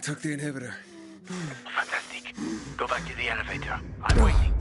took the inhibitor. Fantastic. Go back to the elevator. I'm waiting.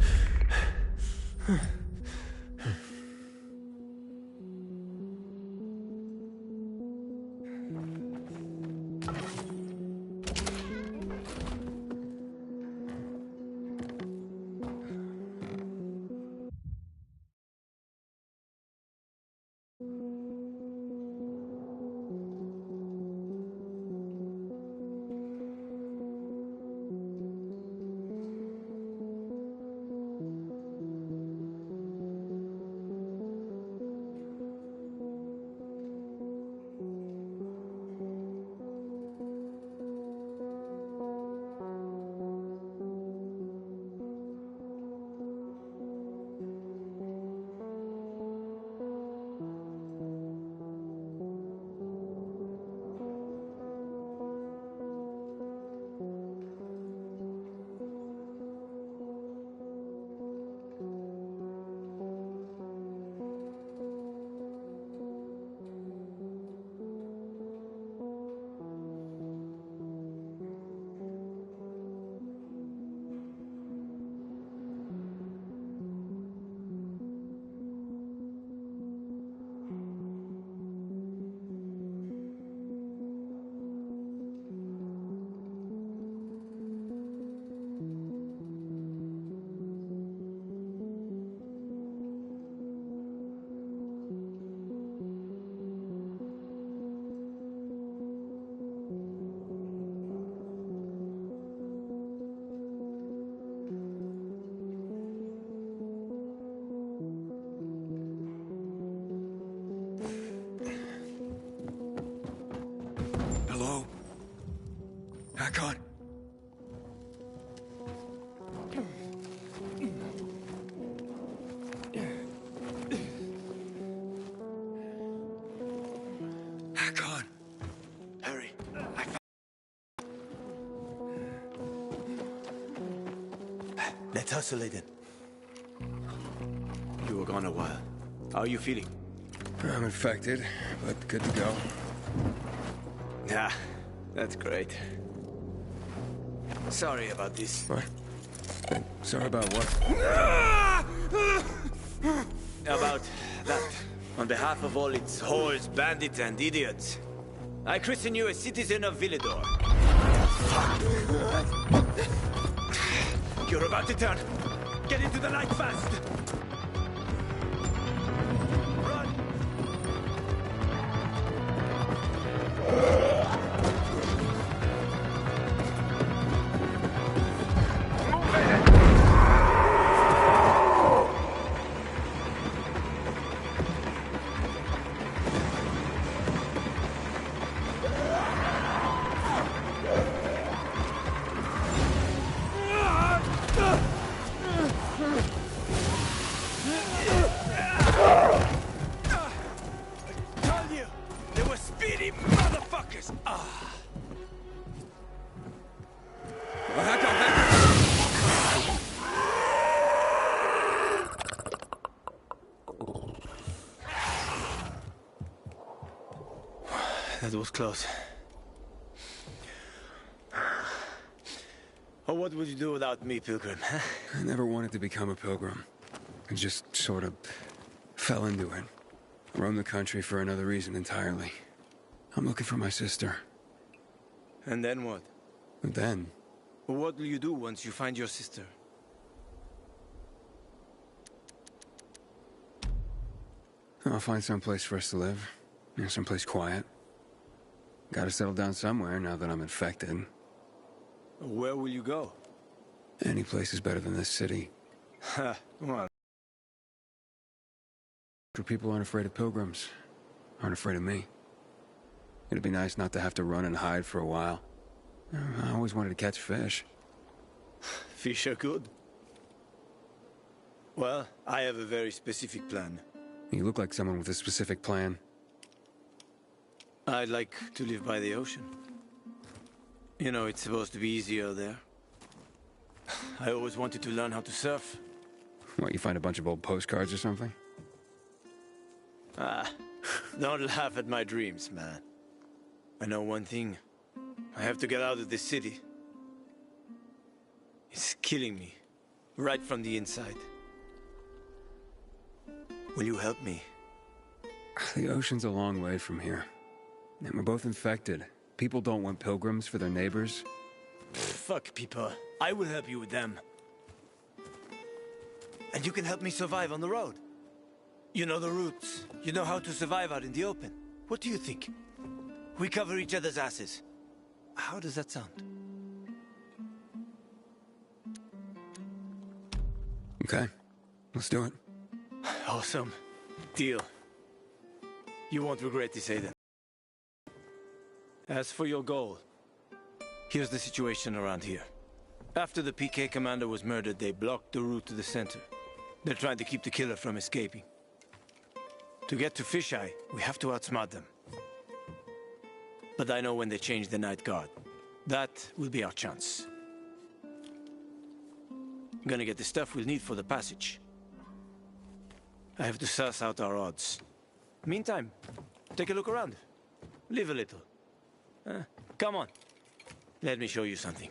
Hello? Hakon? Hakon? Hurry. Let's hustle it in. You were gone a while. How are you feeling? I'm infected, but good to go. Yeah, that's great. Sorry about this. What? Sorry about what? About that. On behalf of all its whores, bandits, and idiots, I christen you a citizen of Villador. You're about to turn. Get into the light fast. Run! That was close. Oh, what would you do without me, Pilgrim? Huh? I never wanted to become a pilgrim. I just sort of fell into it. I roamed the country for another reason entirely. I'm looking for my sister. And then what? And then? What will you do once you find your sister? I'll find some place for us to live. You know, someplace quiet. Gotta settle down somewhere now that I'm infected. Where will you go? Any place is better than this city. Well. People aren't afraid of pilgrims. Aren't afraid of me. It'd be nice not to have to run and hide for a while. I always wanted to catch fish. Fish are good. Well, I have a very specific plan. You look like someone with a specific plan. I'd like to live by the ocean. You know, it's supposed to be easier there. I always wanted to learn how to surf. What, you find a bunch of old postcards or something? Ah, don't laugh at my dreams, man. I know one thing. I have to get out of this city. It's killing me, right from the inside. Will you help me? The ocean's a long way from here. And we're both infected. People don't want pilgrims for their neighbors. Fuck people. I will help you with them. And you can help me survive on the road. You know the routes. You know how to survive out in the open. What do you think? We cover each other's asses. How does that sound? Okay, let's do it. Awesome. Deal. You won't regret this, Aiden. As for your goal, here's the situation around here. After the PK commander was murdered, they blocked the route to the center. They're trying to keep the killer from escaping. To get to Fisheye, we have to outsmart them. But I know when they change the night guard. That will be our chance. I'm gonna get the stuff we'll need for the passage. I have to suss out our odds. Meantime, take a look around. Live a little. Come on. Let me show you something.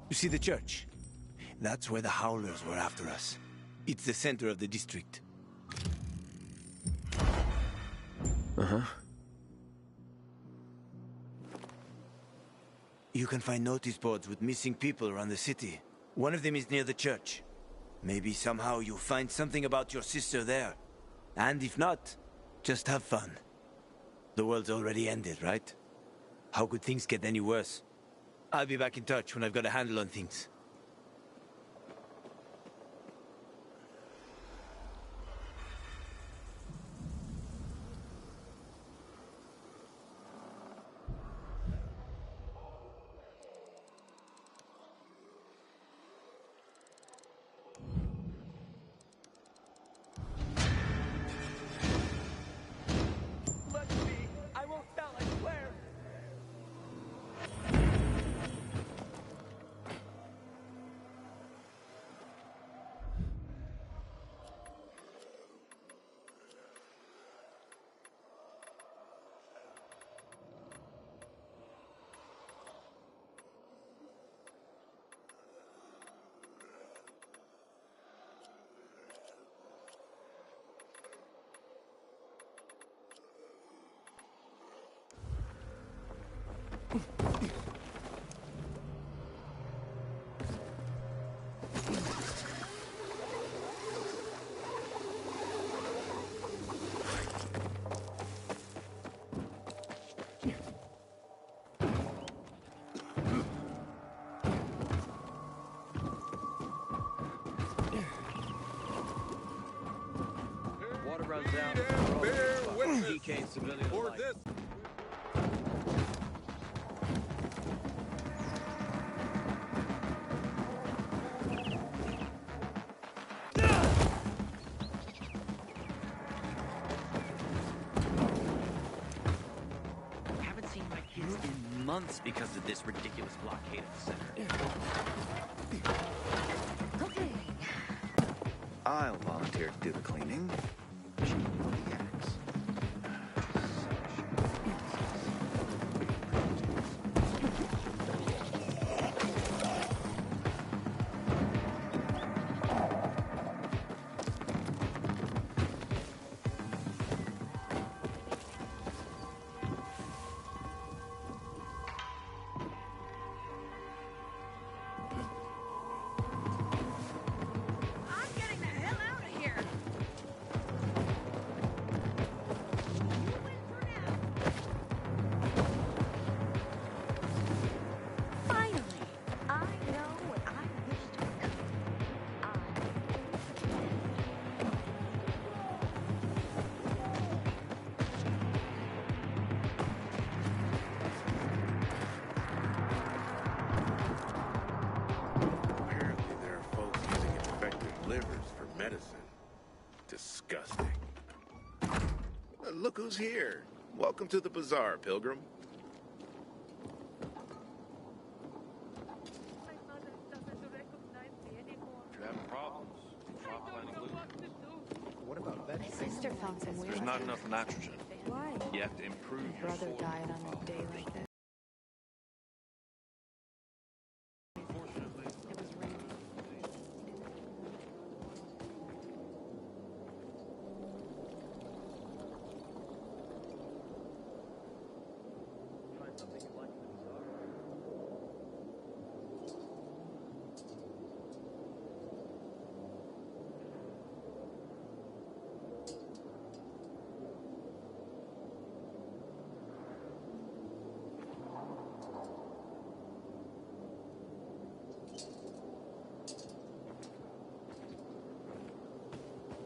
You see the church? That's where the Howlers were after us. It's the center of the district. Uh-huh. You can find notice boards with missing people around the city. One of them is near the church. Maybe somehow you'll find something about your sister there. And if not, just have fun. The world's already ended, right? How could things get any worse? I'll be back in touch when I've got a handle on things. Water runs out. Bear witness PK civilian for alike. this. Haven't seen my kids in months because of this ridiculous blockade at the center. Okay. I'll volunteer to do the cleaning. She will be axe. I'm getting the hell out of here. disgusting. Look who's here. Welcome to the bazaar, Pilgrim. My mother doesn't recognize me anymore. If you're having problems, I don't know what to do. What about My vegetables? sister found some weird. There's not enough nitrogen. Why? You have to improve My your brother soil died on a profile day first. like this. Unfortunately, It was raining. Find something you like in the bazaar?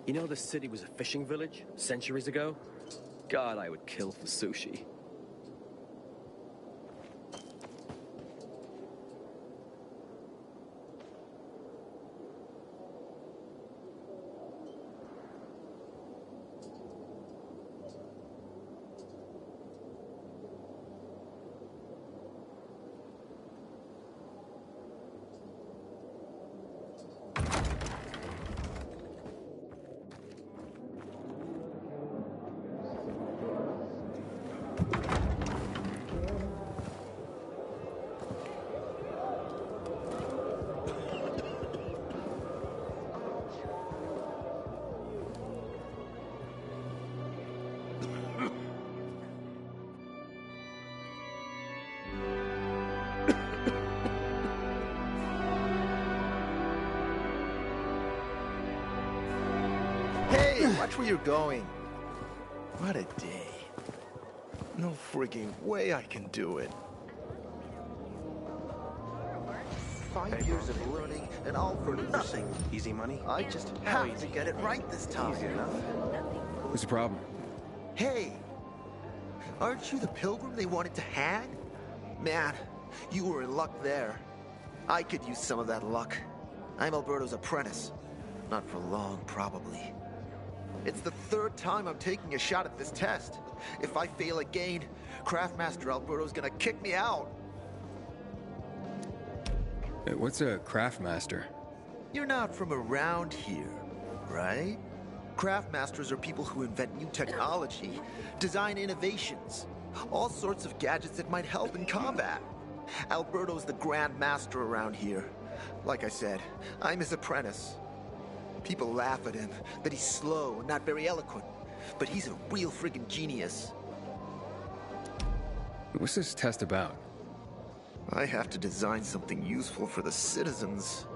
You know this city was a fishing village centuries ago? God, I would kill for sushi. Hey, watch where you're going. What a day. No frigging way I can do it. 5 years of learning and all for nothing. Easy money? I just have to get it right this time. Easy enough. What's the problem? Hey, aren't you the pilgrim they wanted to hang? Man, you were in luck there. I could use some of that luck. I'm Alberto's apprentice. Not for long, probably. It's the third time I'm taking a shot at this test. If I fail again, Craftmaster Alberto's gonna kick me out. What's a craft master? You're not from around here, right? Craftmasters are people who invent new technology, design innovations, all sorts of gadgets that might help in combat. Alberto's the Grand Master around here. Like I said, I'm his apprentice. People laugh at him, that he's slow and not very eloquent, but he's a real friggin' genius. What's this test about? I have to design something useful for the citizens.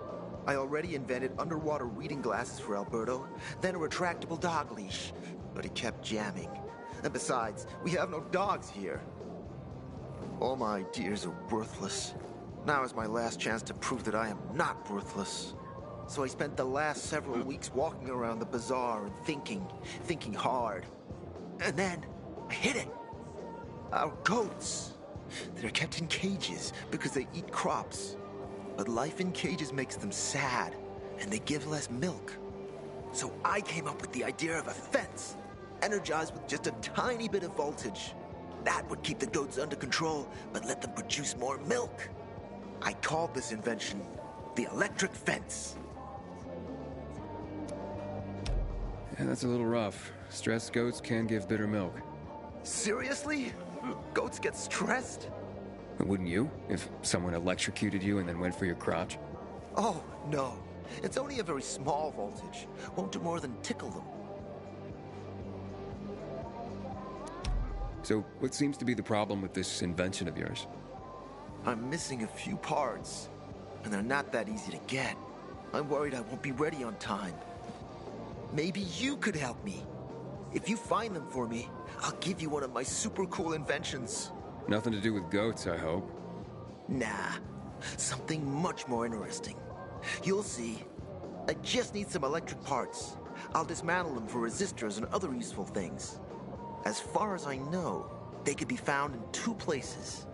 I already invented underwater reading glasses for Alberto, then a retractable dog leash, but he kept jamming. And besides, we have no dogs here. All my ideas are worthless. Now is my last chance to prove that I am not worthless. So I spent the last several weeks walking around the bazaar and thinking hard. And then I hit it. Our goats. They're kept in cages because they eat crops. But life in cages makes them sad, and they give less milk. So I came up with the idea of a fence, energized with just a tiny bit of voltage. That would keep the goats under control, but let them produce more milk. I called this invention the electric fence. Yeah, that's a little rough. Stressed goats can give bitter milk. Seriously? Goats get stressed? Wouldn't you? If someone electrocuted you and then went for your crotch? Oh, no. It's only a very small voltage. Won't do more than tickle them. So, what seems to be the problem with this invention of yours? I'm missing a few parts, and they're not that easy to get. I'm worried I won't be ready on time. Maybe you could help me. If you find them for me, I'll give you one of my super cool inventions. Nothing to do with goats, I hope. Nah, something much more interesting. You'll see. I just need some electric parts. I'll dismantle them for resistors and other useful things. As far as I know, they could be found in two places.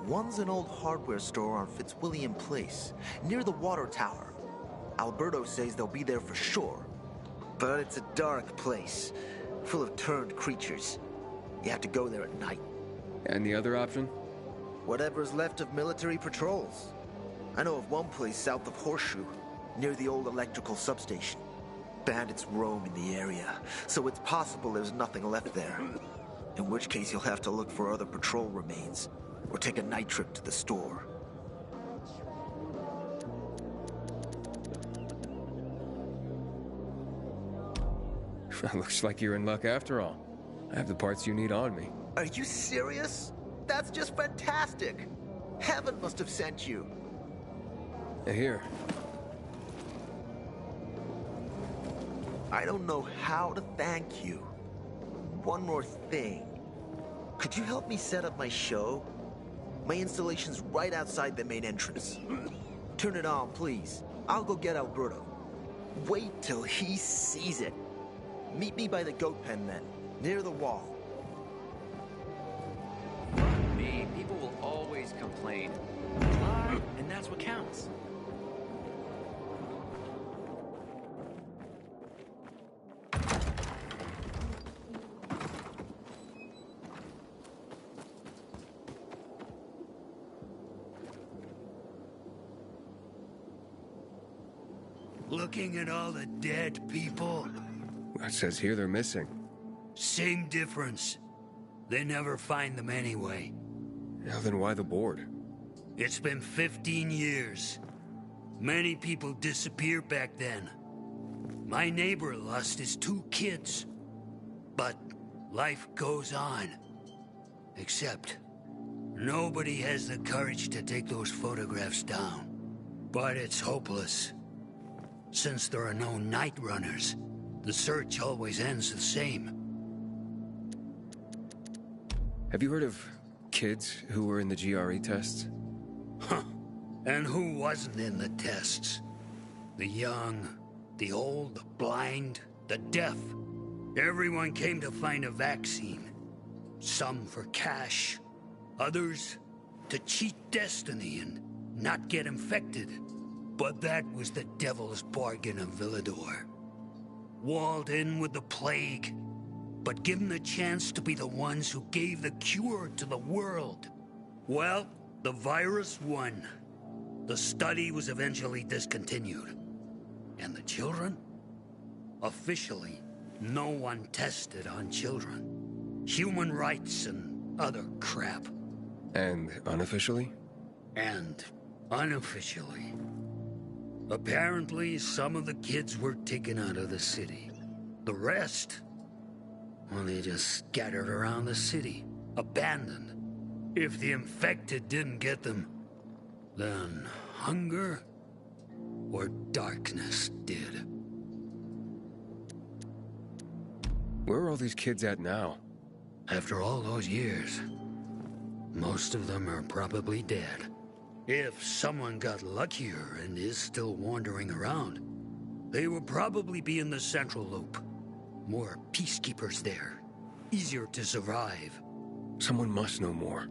One's an old hardware store on Fitzwilliam Place, near the water tower. Alberto says they'll be there for sure. But it's a dark place, full of turned creatures. You have to go there at night. And the other option? Whatever's left of military patrols. I know of one place south of Horseshoe, near the old electrical substation. Bandits roam in the area, so it's possible there's nothing left there. In which case you'll have to look for other patrol remains, or take a night trip to the store. Looks like you're in luck after all. I have the parts you need on me. Are you serious? That's just fantastic! Heaven must have sent you. Here. I don't know how to thank you. One more thing. Could you help me set up my show? My installation's right outside the main entrance. Turn it on, please. I'll go get Alberto. Wait till he sees it. Meet me by the goat pen then, near the wall. Fuck me, people will always complain. Lie, and that's what counts. Looking at all the dead people, It says here they're missing. same difference. They never find them anyway. Now then why the board? It's been 15 years. Many people disappeared back then. My neighbor lost his 2 kids. But life goes on. Except, nobody has the courage to take those photographs down. But it's hopeless. Since there are no night runners, the search always ends the same. Have you heard of kids who were in the GRE tests? Huh. And who wasn't in the tests? The young, the old, the blind, the deaf. Everyone came to find a vaccine. Some for cash, others to cheat destiny and not get infected. But that was the devil's bargain of Villador. Walled in with the plague, but given the chance to be the ones who gave the cure to the world. Well, the virus won. The study was eventually discontinued. And the children? Officially, no one tested on children. Human rights and other crap. And unofficially? And unofficially. Apparently, some of the kids were taken out of the city. The rest, well, they just scattered around the city, abandoned. If the infected didn't get them, then hunger or darkness did. Where are all these kids at now? After all those years, most of them are probably dead. If someone got luckier and is still wandering around, they will probably be in the Central Loop. More peacekeepers there. Easier to survive. Someone must know more.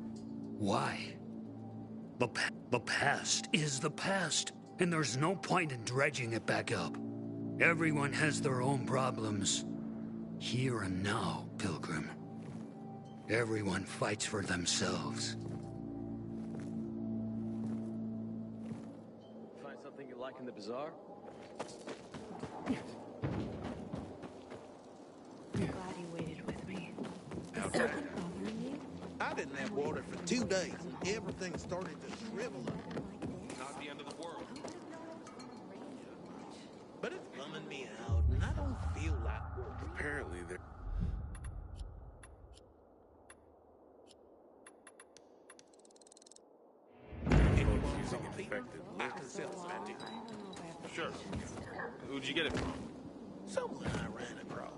Why? The past is the past, and there's no point in dredging it back up. Everyone has their own problems. Here and now, Pilgrim. Everyone fights for themselves. Find something you like in the bazaar? Glad you waited with me. How's that? Bothering you? I didn't have water for 2 days, and everything started to shrivel up. Not the end of the world. But it's bumming me out, and I don't feel like working. Apparently they're... Anyone using infected I can sell some magic. Sure. Who'd you get it from? Someone I ran across.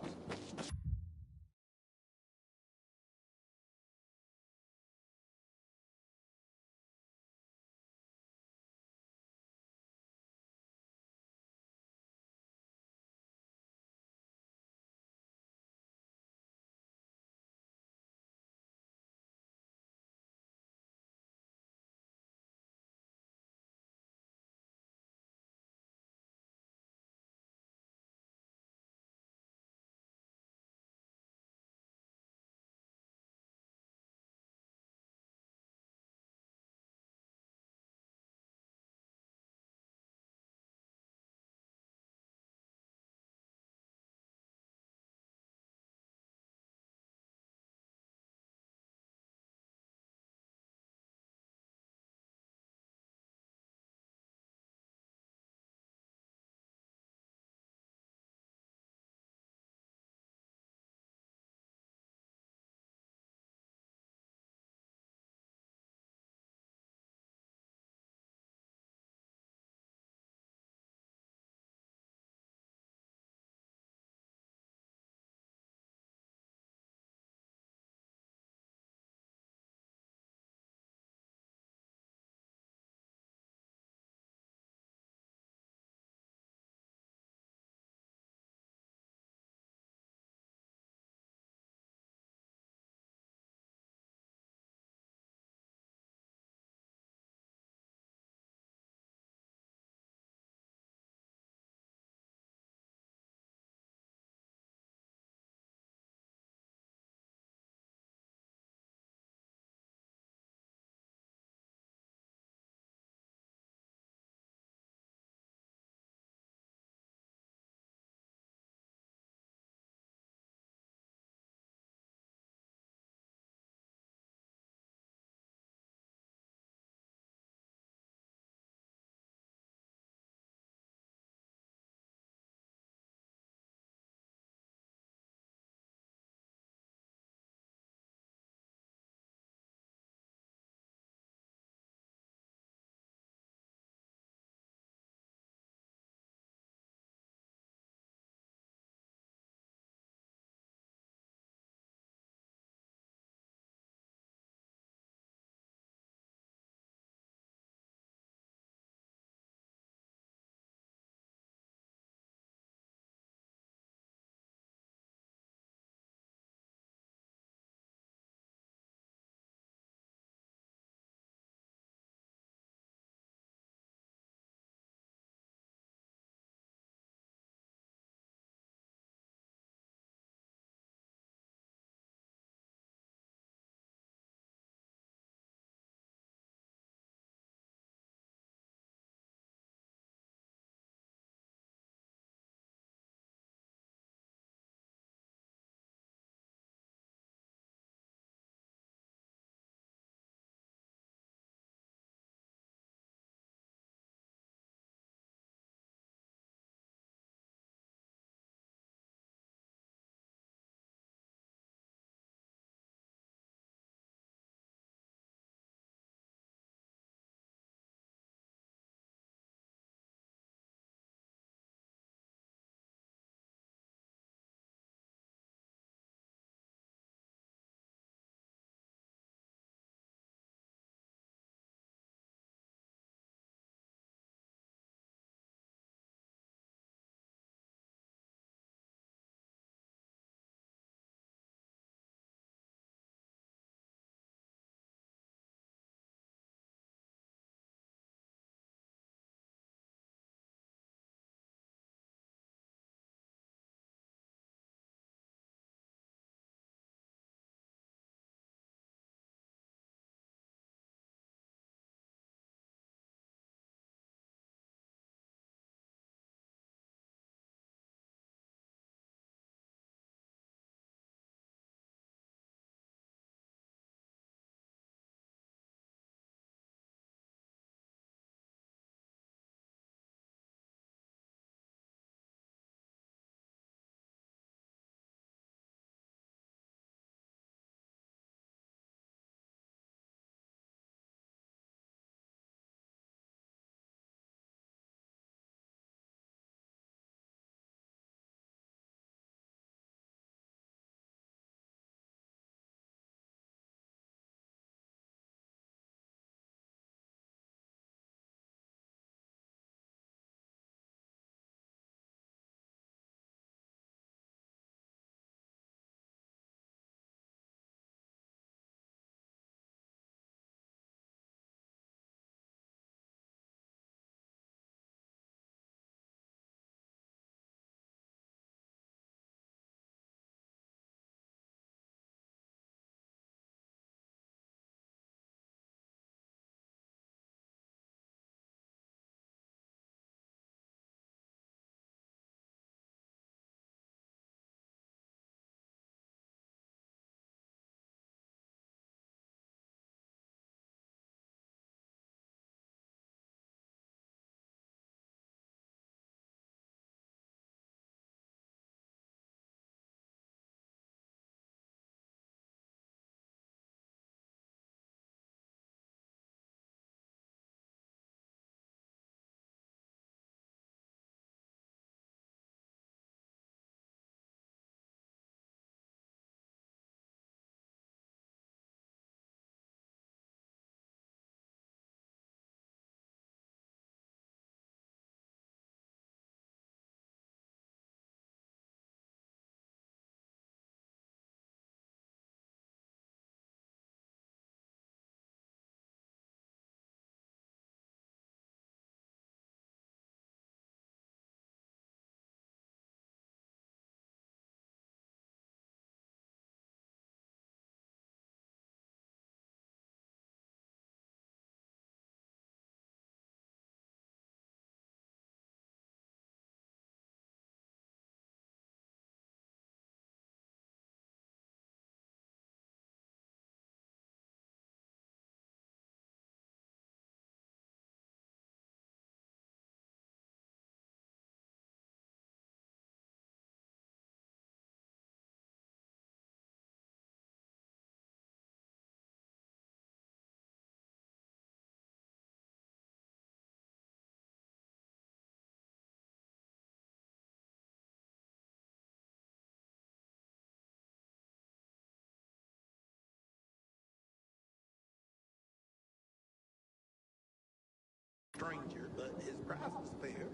price was fair.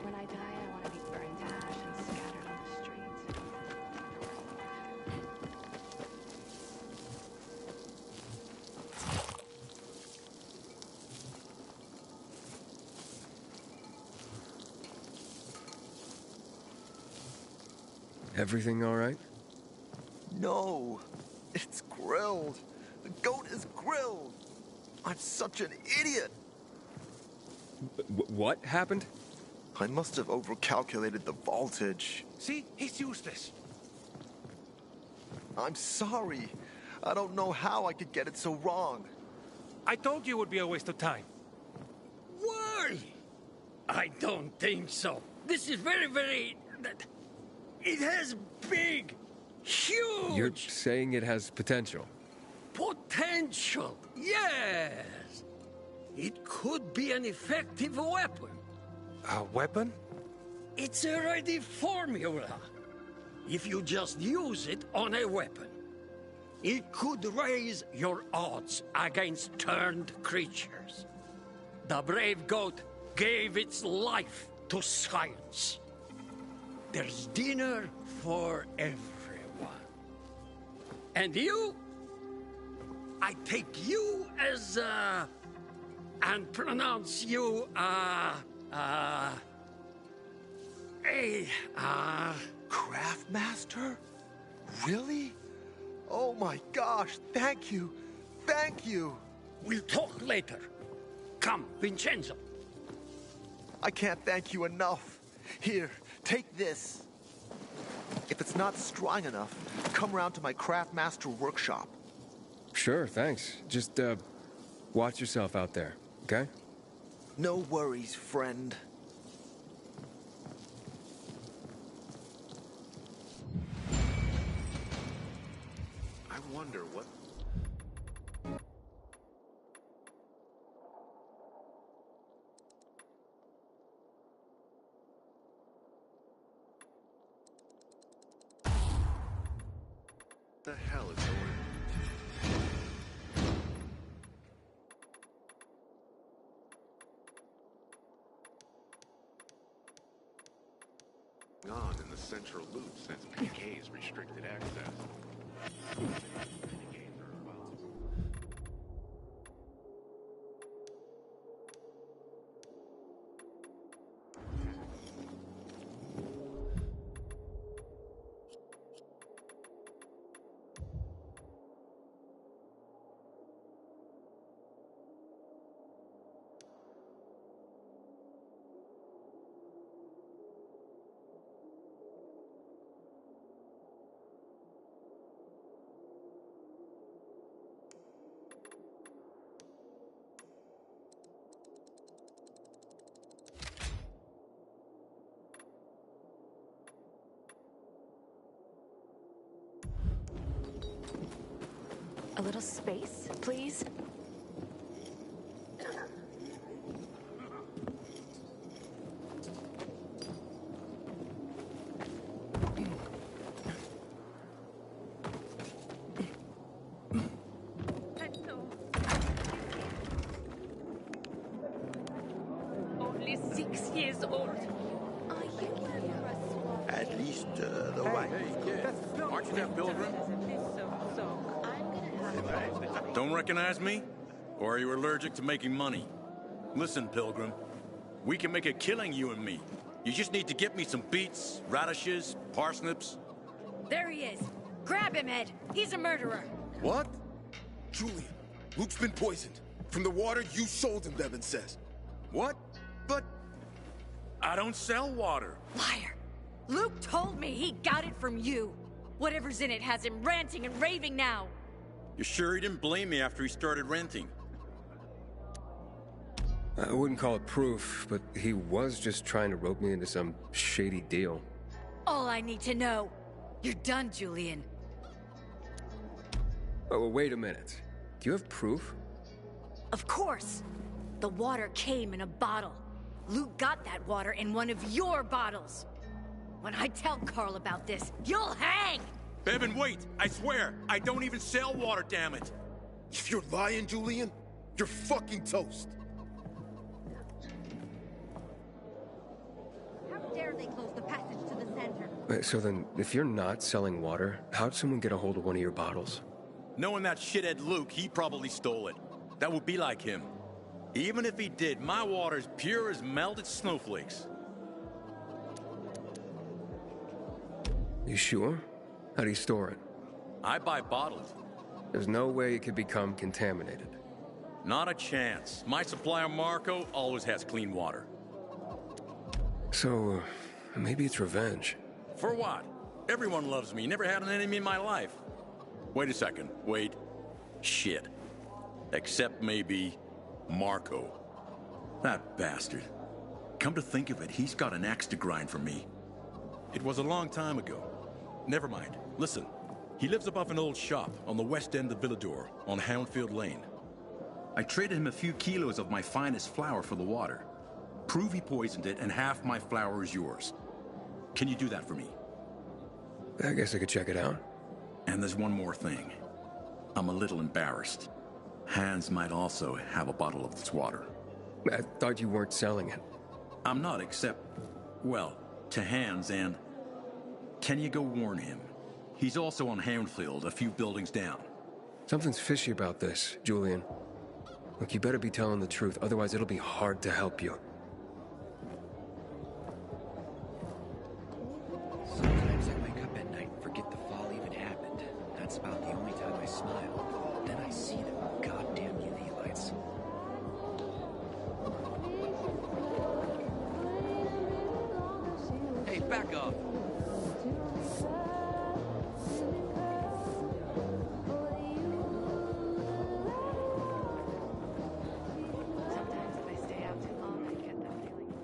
When I die, I want to be burned to ash and scattered on the streets. Everything all right? No, it's grilled. The goat is grilled. I'm such an idiot. What happened? I must have overcalculated the voltage. See, he's useless. I'm sorry. I don't know how I could get it so wrong. I told you it would be a waste of time. Why? I don't think so. This is very... It has big, huge... You're saying it has potential. Potential, yes. It could be an effective weapon. A weapon? It's a ready formula. If you just use it on a weapon, it could raise your odds against turned creatures. The brave goat gave its life to science. There's dinner for everyone. And you? I take you as, and pronounce you, Craftmaster? Really? Oh my gosh, thank you. Thank you. We'll talk later. Come, Vincenzo. I can't thank you enough. Here, take this. If it's not strong enough, come round to my Craftmaster workshop. Sure, thanks. Just, watch yourself out there, okay? No worries, friend. I wonder what... the hell is going on in the central loop since PK's restricted access? A little space, please? Only 6 years old. Are you here for a swap? At least, the right. Aren't you that Pilgrim? I'm gonna have to... Don't recognize me? Or are you allergic to making money? Listen, Pilgrim. We can make a killing, you and me. You just need to get me some beets, radishes, parsnips. There he is. Grab him, Ed. He's a murderer. What? Julian, Luke's been poisoned. From the water you sold him, Bevan says. What? But... I don't sell water. Liar. Luke told me he got it from you. Whatever's in it has him ranting and raving now. You sure he didn't blame me after he started renting? I wouldn't call it proof, but he was just trying to rope me into some shady deal. All I need to know. You're done, Julian. Oh, well, wait a minute. Do you have proof? Of course. The water came in a bottle. Luke got that water in one of your bottles. When I tell Carl about this, you'll hang! Bevan, wait! I swear, I don't even sell water, damn it! If you're lying, Julian, you're fucking toast. How dare they close the passage to the center? Wait, so then, if you're not selling water, how'd someone get a hold of one of your bottles? Knowing that shithead Luke, he probably stole it. That would be like him. Even if he did, my water's pure as melted snowflakes. You sure? How do you store it? I buy bottled. There's no way it could become contaminated. Not a chance. My supplier, Marco, always has clean water. So, maybe it's revenge. For what? Everyone loves me. Never had an enemy in my life. Wait a second. Wait. Shit. Except maybe Marco. That bastard. Come to think of it, he's got an axe to grind for me. It was a long time ago. Never mind. Listen. He lives above an old shop on the west end of Villador, on Houndfield Lane. I traded him a few kilos of my finest flour for the water. Prove he poisoned it, and half my flour is yours. Can you do that for me? I guess I could check it out. And there's one more thing. I'm a little embarrassed. Hans might also have a bottle of this water. I thought you weren't selling it. I'm not, except, well, to Hans, and can you go warn him? He's also on Houndfield, a few buildings down. Something's fishy about this, Julian. Look, you better be telling the truth, otherwise it'll be hard to help you. Sometimes I wake up at night and forget the fall even happened. That's about the only time I smile. Then I see them goddamn UV lights. Hey, back off! Sometimes if I stay out too long, I get that feeling.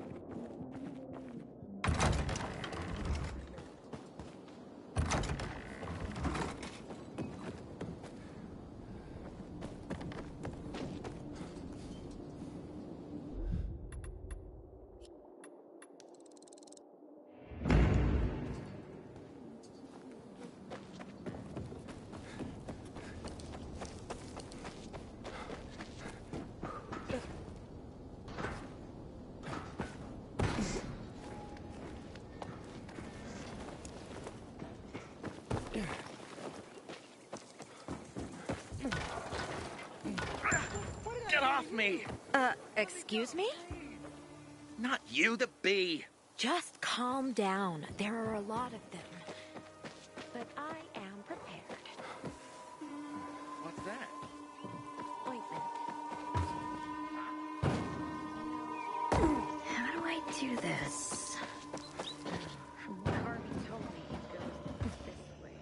Get off me! Excuse me? Not you, the bee! Just calm down. There are a lot of them. But I am prepared. What's that? Ointment. How do I do this? From what Harvey told me, it goes this way.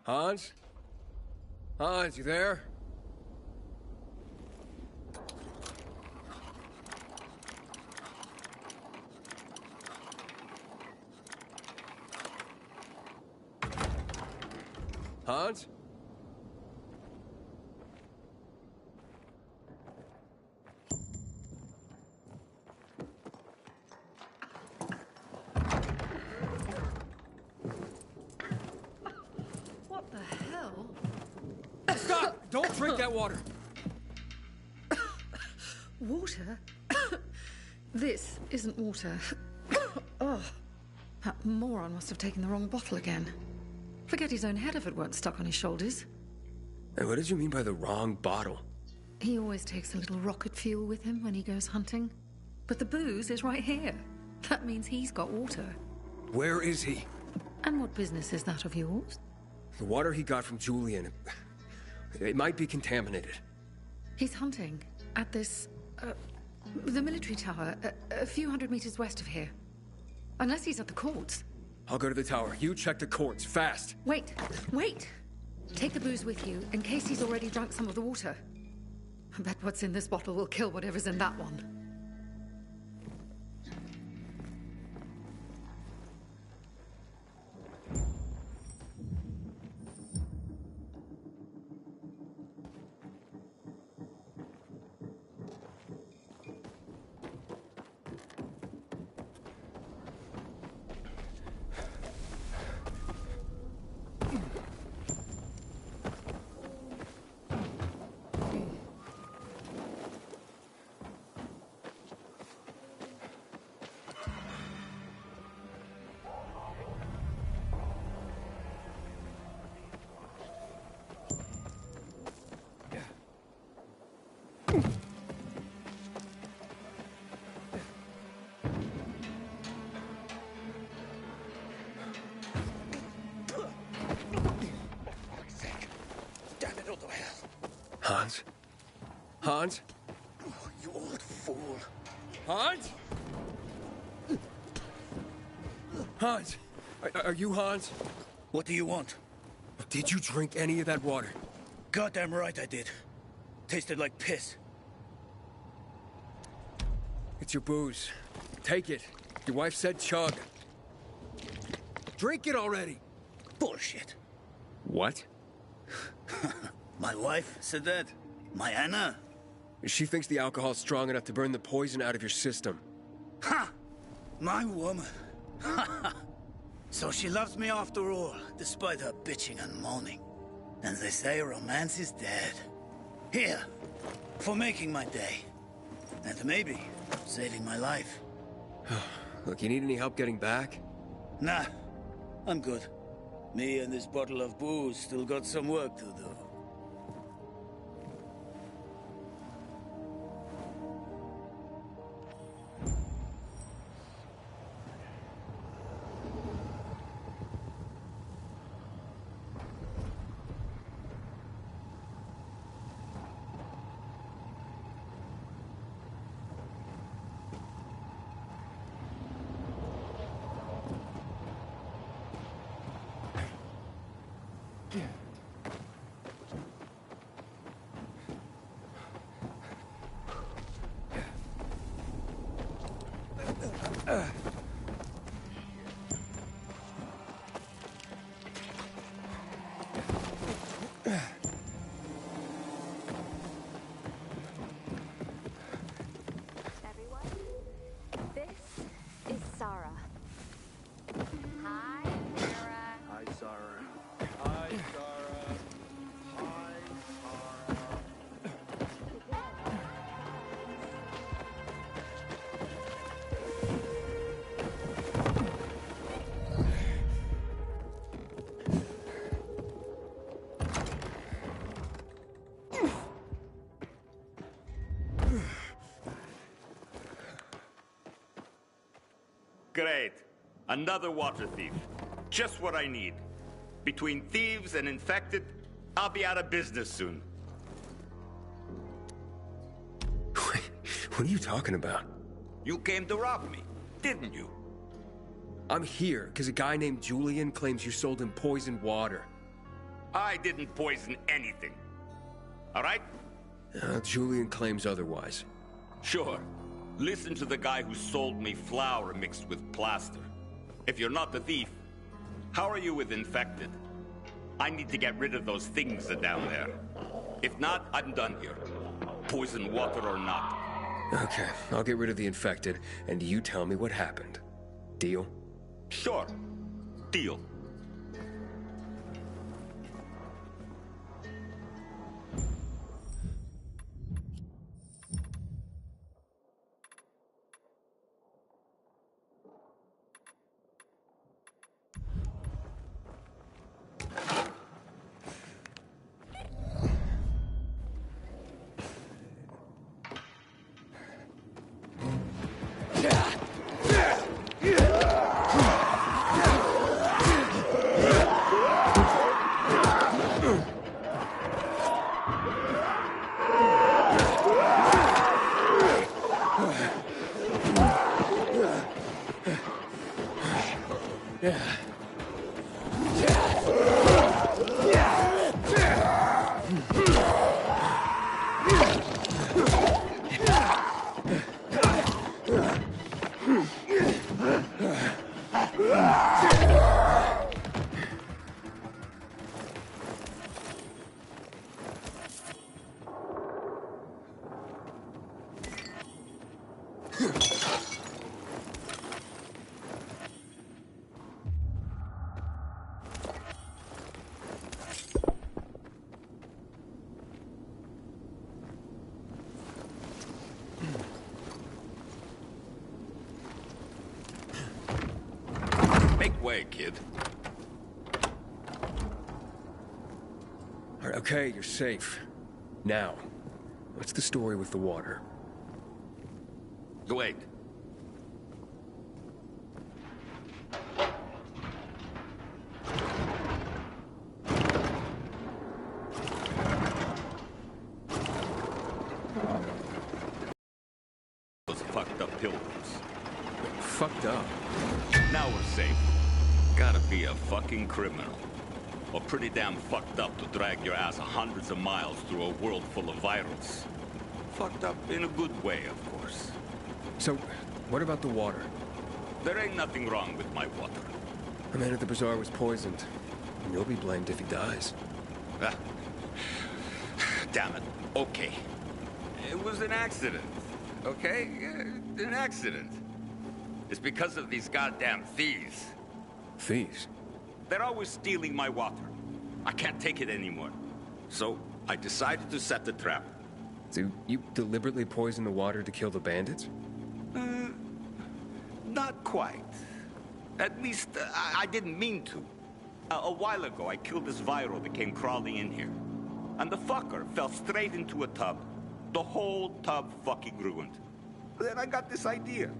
Hans? Hans, you there? Hans? What the hell? Stop! Don't drink that water! Water? This isn't water. Oh, that moron must have taken the wrong bottle again. Forget his own head if it weren't stuck on his shoulders. Hey, what did you mean by the wrong bottle? He always takes a little rocket fuel with him when he goes hunting. But the booze is right here. That means he's got water. Where is he? And what business is that of yours? The water he got from Julian. It might be contaminated. He's hunting at this, the military tower, a few hundred meters west of here. Unless he's at the courts. I'll go to the tower. You check the courts, fast. Wait! Take the booze with you, in case he's already drunk some of the water. I bet what's in this bottle will kill whatever's in that one. Hans? Hans? Oh, you old fool. Hans? Hans? Are you Hans? What do you want? Did you drink any of that water? Goddamn right I did. Tasted like piss. It's your booze. Take it. Your wife said chug. Drink it already. Bullshit. What? My wife said that? My Anna? She thinks the alcohol's strong enough to burn the poison out of your system. Ha! My woman. So she loves me after all, despite her bitching and moaning. And they say romance is dead. Here, for making my day. And maybe saving my life. Look, you need any help getting back? Nah, I'm good. Me and this bottle of booze still got some work to do. Everyone, this is Sarah. Hi, Sarah. Hi, Sarah. Hi, Sarah. Hi, Sarah. Great. Another water thief. Just what I need. Between thieves and infected, I'll be out of business soon. What are you talking about? You came to rob me, didn't you? I'm here because a guy named Julian claims you sold him poisoned water. I didn't poison anything. All right? Julian claims otherwise. Sure. Listen to the guy who sold me flour mixed with plaster. If you're not the thief, how are you with infected? I need to get rid of those things that are down there. If not, I'm done here. Poison water or not. Okay, I'll get rid of the infected, and you tell me what happened. Deal? Sure. Deal. Make way, kid. All right, okay, you're safe. Now, what's the story with the water? Wait. Those fucked up pilgrims. Fucked up? Now we're safe. Gotta be a fucking criminal. Or pretty damn fucked up to drag your ass hundreds of miles through a world full of virals. Fucked up in a good way, of course. So, what about the water? There ain't nothing wrong with my water. The man at the bazaar was poisoned, and you'll be blamed if he dies. Ah. Damn it. Okay. It was an accident. Okay? An accident. It's because of these goddamn thieves. Thieves? They're always stealing my water. I can't take it anymore. So, I decided to set the trap. So, you deliberately poisoned the water to kill the bandits? Not quite. At least, I didn't mean to. A while ago, I killed this viral that came crawling in here. And the fucker fell straight into a tub. The whole tub fucking ruined. Then I got this idea.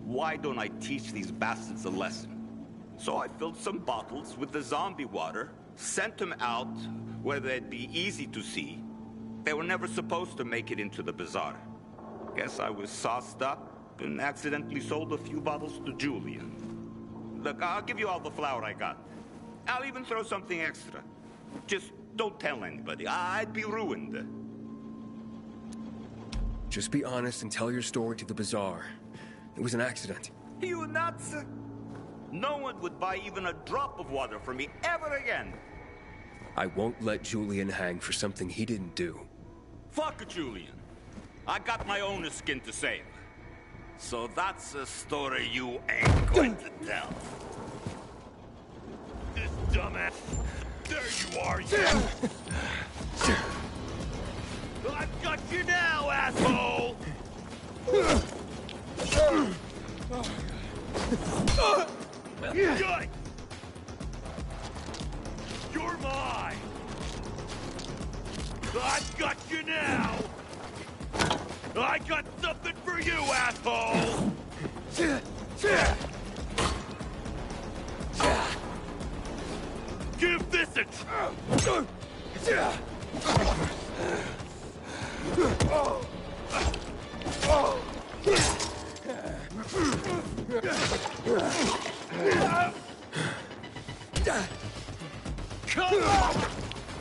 Why don't I teach these bastards a lesson? So I filled some bottles with the zombie water, sent them out where they'd be easy to see. They were never supposed to make it into the bazaar. Guess I was sauced up and accidentally sold a few bottles to Julian. Look, I'll give you all the flour I got. I'll even throw something extra. Just don't tell anybody. I'd be ruined. Just be honest and tell your story to the bazaar. It was an accident. You nuts? No one would buy even a drop of water from me ever again. I won't let Julian hang for something he didn't do. Fuck Julian. I got my own skin to save. So that's a story you ain't going to tell. This dumbass. There you are, you. I've got you now, asshole! You're mine! I've got you now! I got something for you, asshole! Give this a try!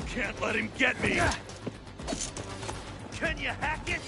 Can't let him get me! Can you hack it?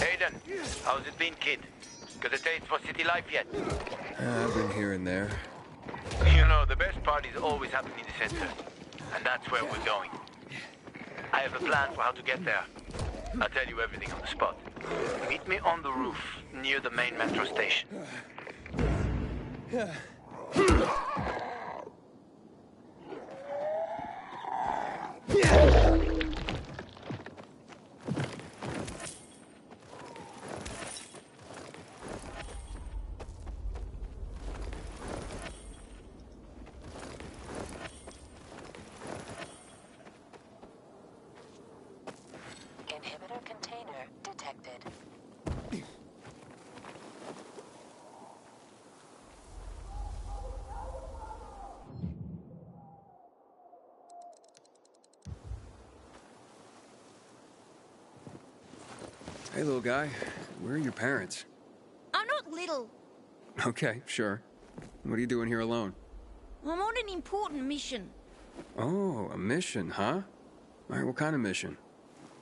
Aiden, how's it been, kid? Got a taste for city life yet? I've been here and there. You know, the best parties always happen in the center. And that's where we're going. I have a plan for how to get there. I'll tell you everything on the spot. Meet me on the roof, near the main metro station. Inhibitor container detected. Hey, little guy. Where are your parents? I'm not little. Okay, sure. What are you doing here alone? I'm on an important mission. Oh, a mission, huh? All right, what kind of mission?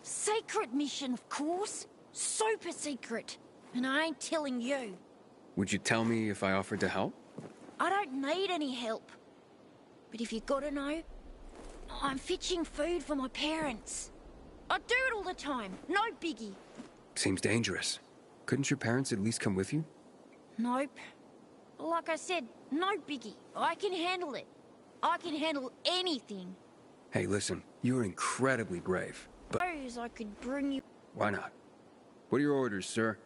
Secret mission, of course. Super secret. And I ain't telling you. Would you tell me if I offered to help? I don't need any help. But if you gotta know, I'm fetching food for my parents. I do it all the time. No biggie. Seems dangerous. Couldn't your parents at least come with you? Nope. Like I said, no biggie. I can handle it. I can handle anything. Hey, listen, you're incredibly brave, but... Suppose I could bring you... Why not? What are your orders, sir?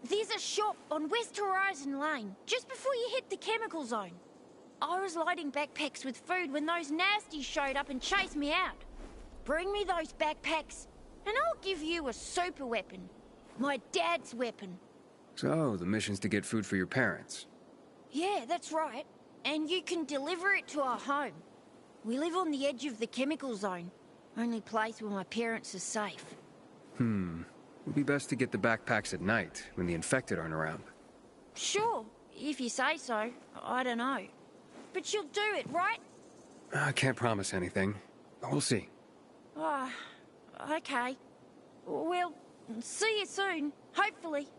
There's a shop on West Horizon Lane, just before you hit the chemical zone. I was loading backpacks with food when those nasties showed up and chased me out. Bring me those backpacks, and I'll give you a super weapon. My dad's weapon. So, the mission's to get food for your parents. Yeah, that's right. And you can deliver it to our home. We live on the edge of the chemical zone. Only place where my parents are safe. It'd be best to get the backpacks at night, when the infected aren't around. Sure, if you say so. I don't know. But you'll do it, right? I can't promise anything. We'll see. Ah, okay. Well, see you soon, hopefully.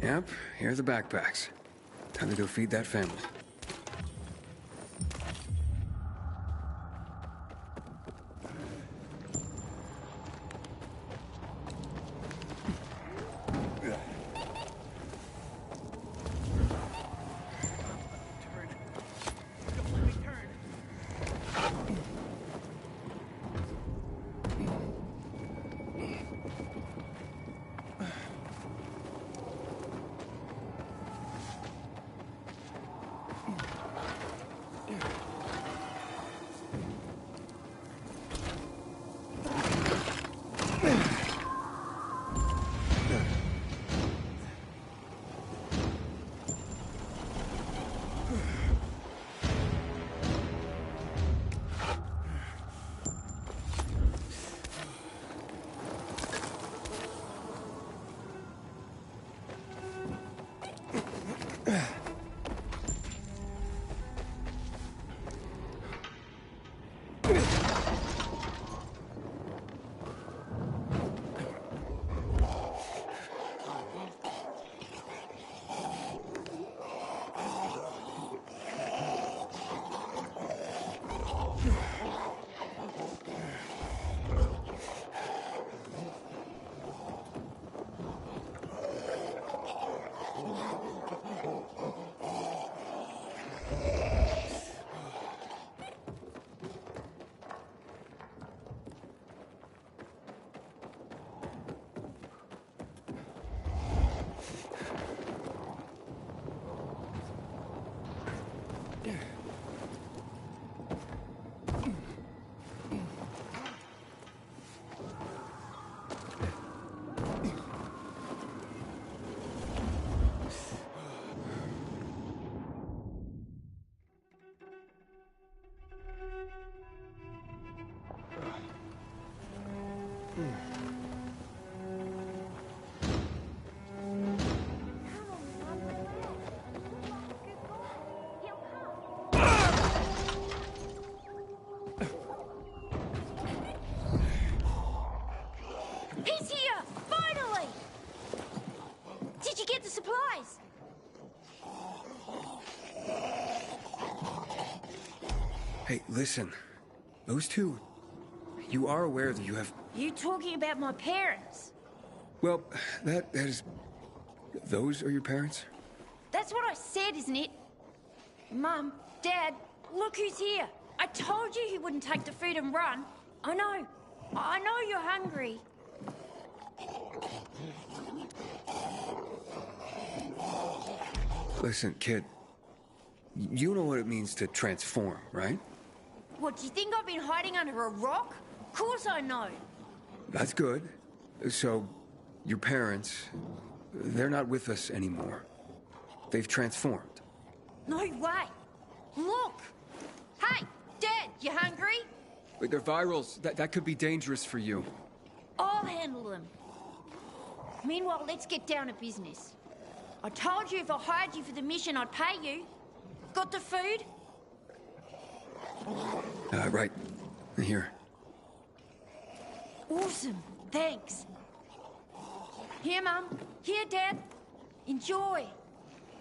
Yep, here are the backpacks. Time to go feed that family. He's here! Finally! Did you get the supplies? Hey, listen. Those two... You are aware that you have... You talking about my parents? Well, that is... Those are your parents? That's what I said, isn't it? Mum, Dad, look who's here. I told you he wouldn't take the food and run. I know you're hungry. Listen, kid. You know what it means to transform, right? What, do you think I've been hiding under a rock? Of course I know. That's good. So, your parents, they're not with us anymore. They've transformed. No way. Look. Hey, Dad, you hungry? But they're virals. That could be dangerous for you. I'll handle them. Meanwhile, let's get down to business. I told you if I hired you for the mission, I'd pay you. Got the food? Right. Here. Awesome. Thanks. Here, Mum. Here, Dad. Enjoy.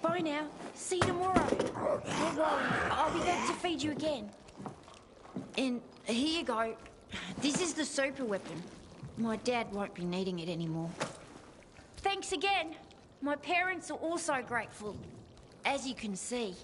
Bye now. See you tomorrow. Don't worry. I'll be back to feed you again. And here you go. This is the super weapon. My dad won't be needing it anymore. Thanks again. My parents are also grateful, as you can see.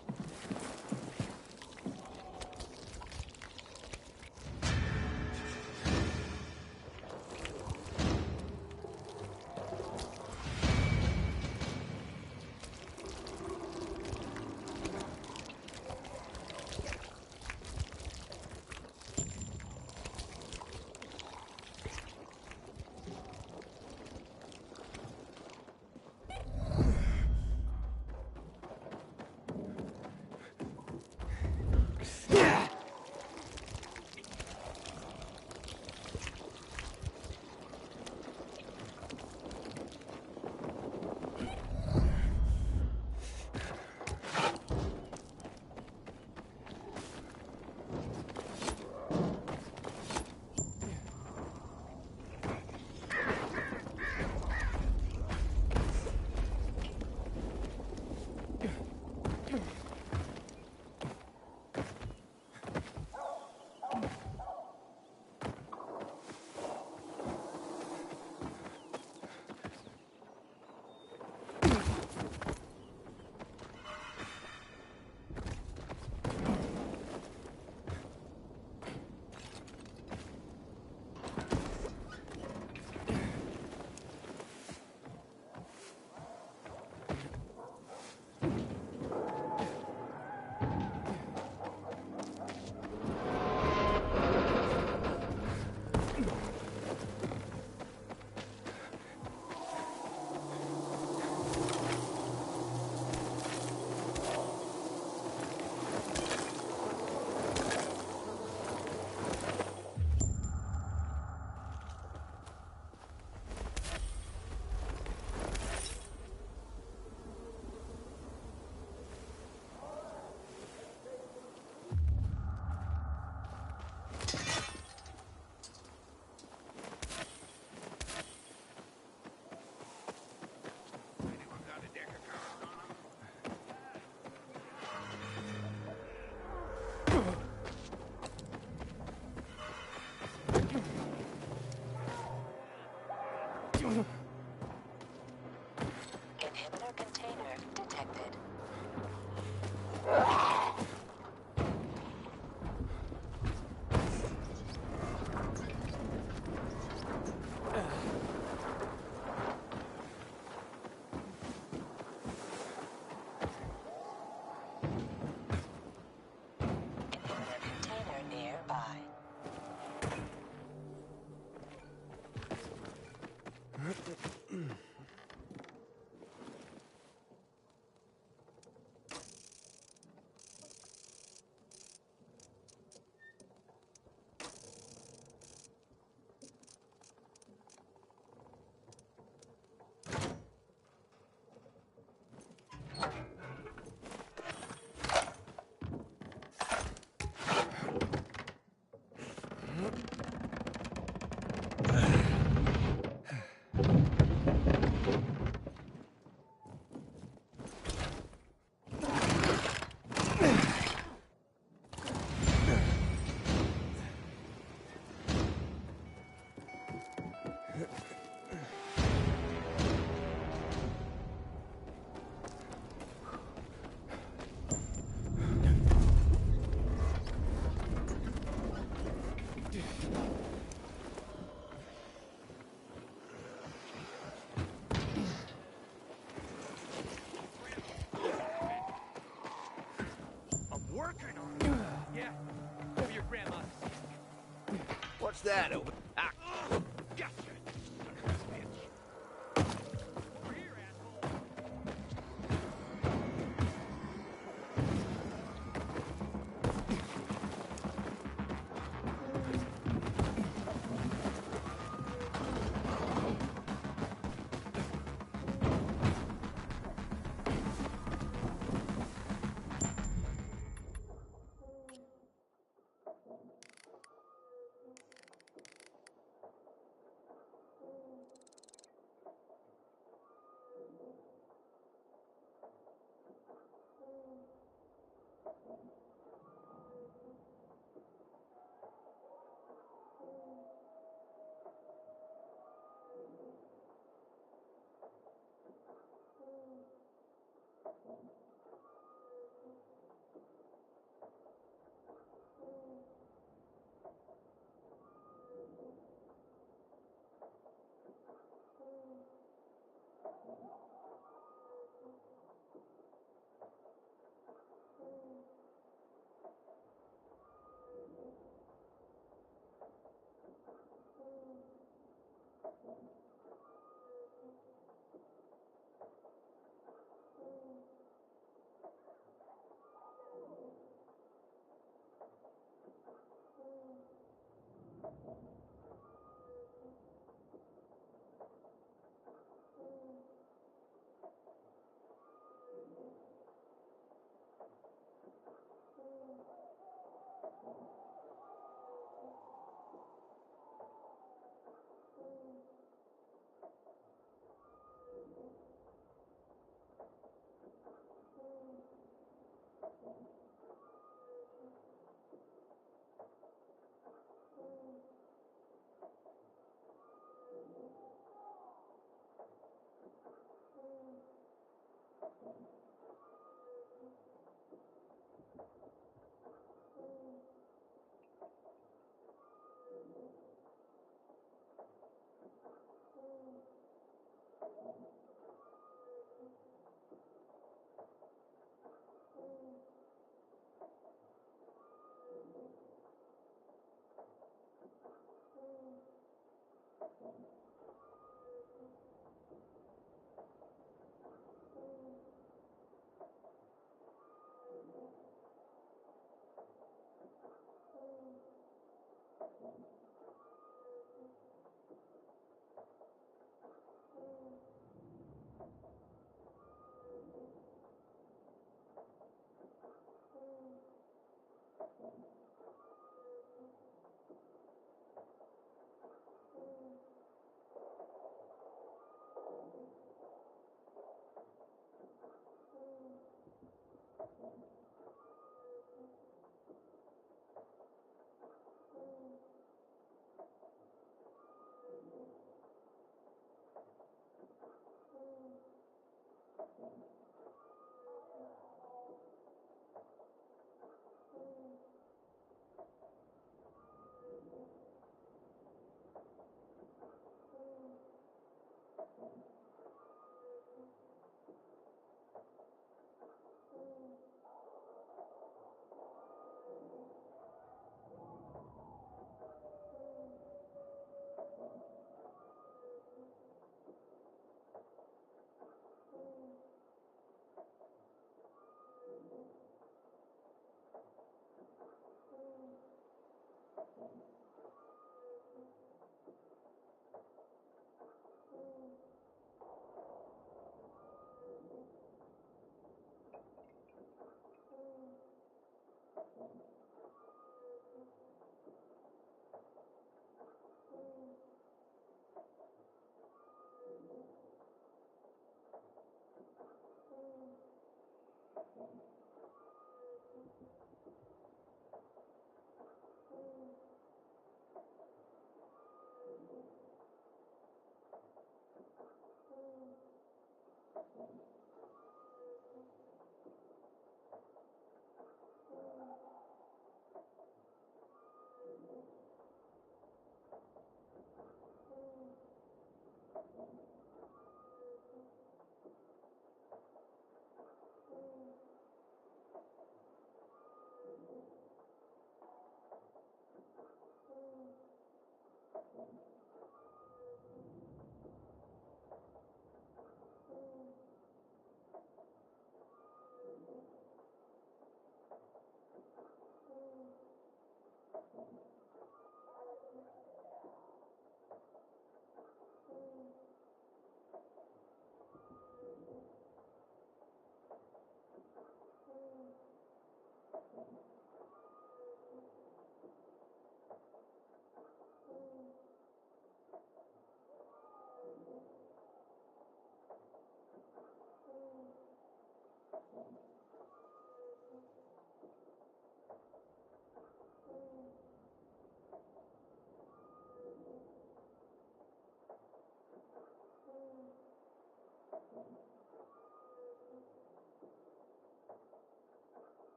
Inhibitor container detected. Inhibitor container nearby. I'm working on it. Yeah. Over your grandma's. What's that over? Ah. Gotcha. Bitch. Over here, asshole.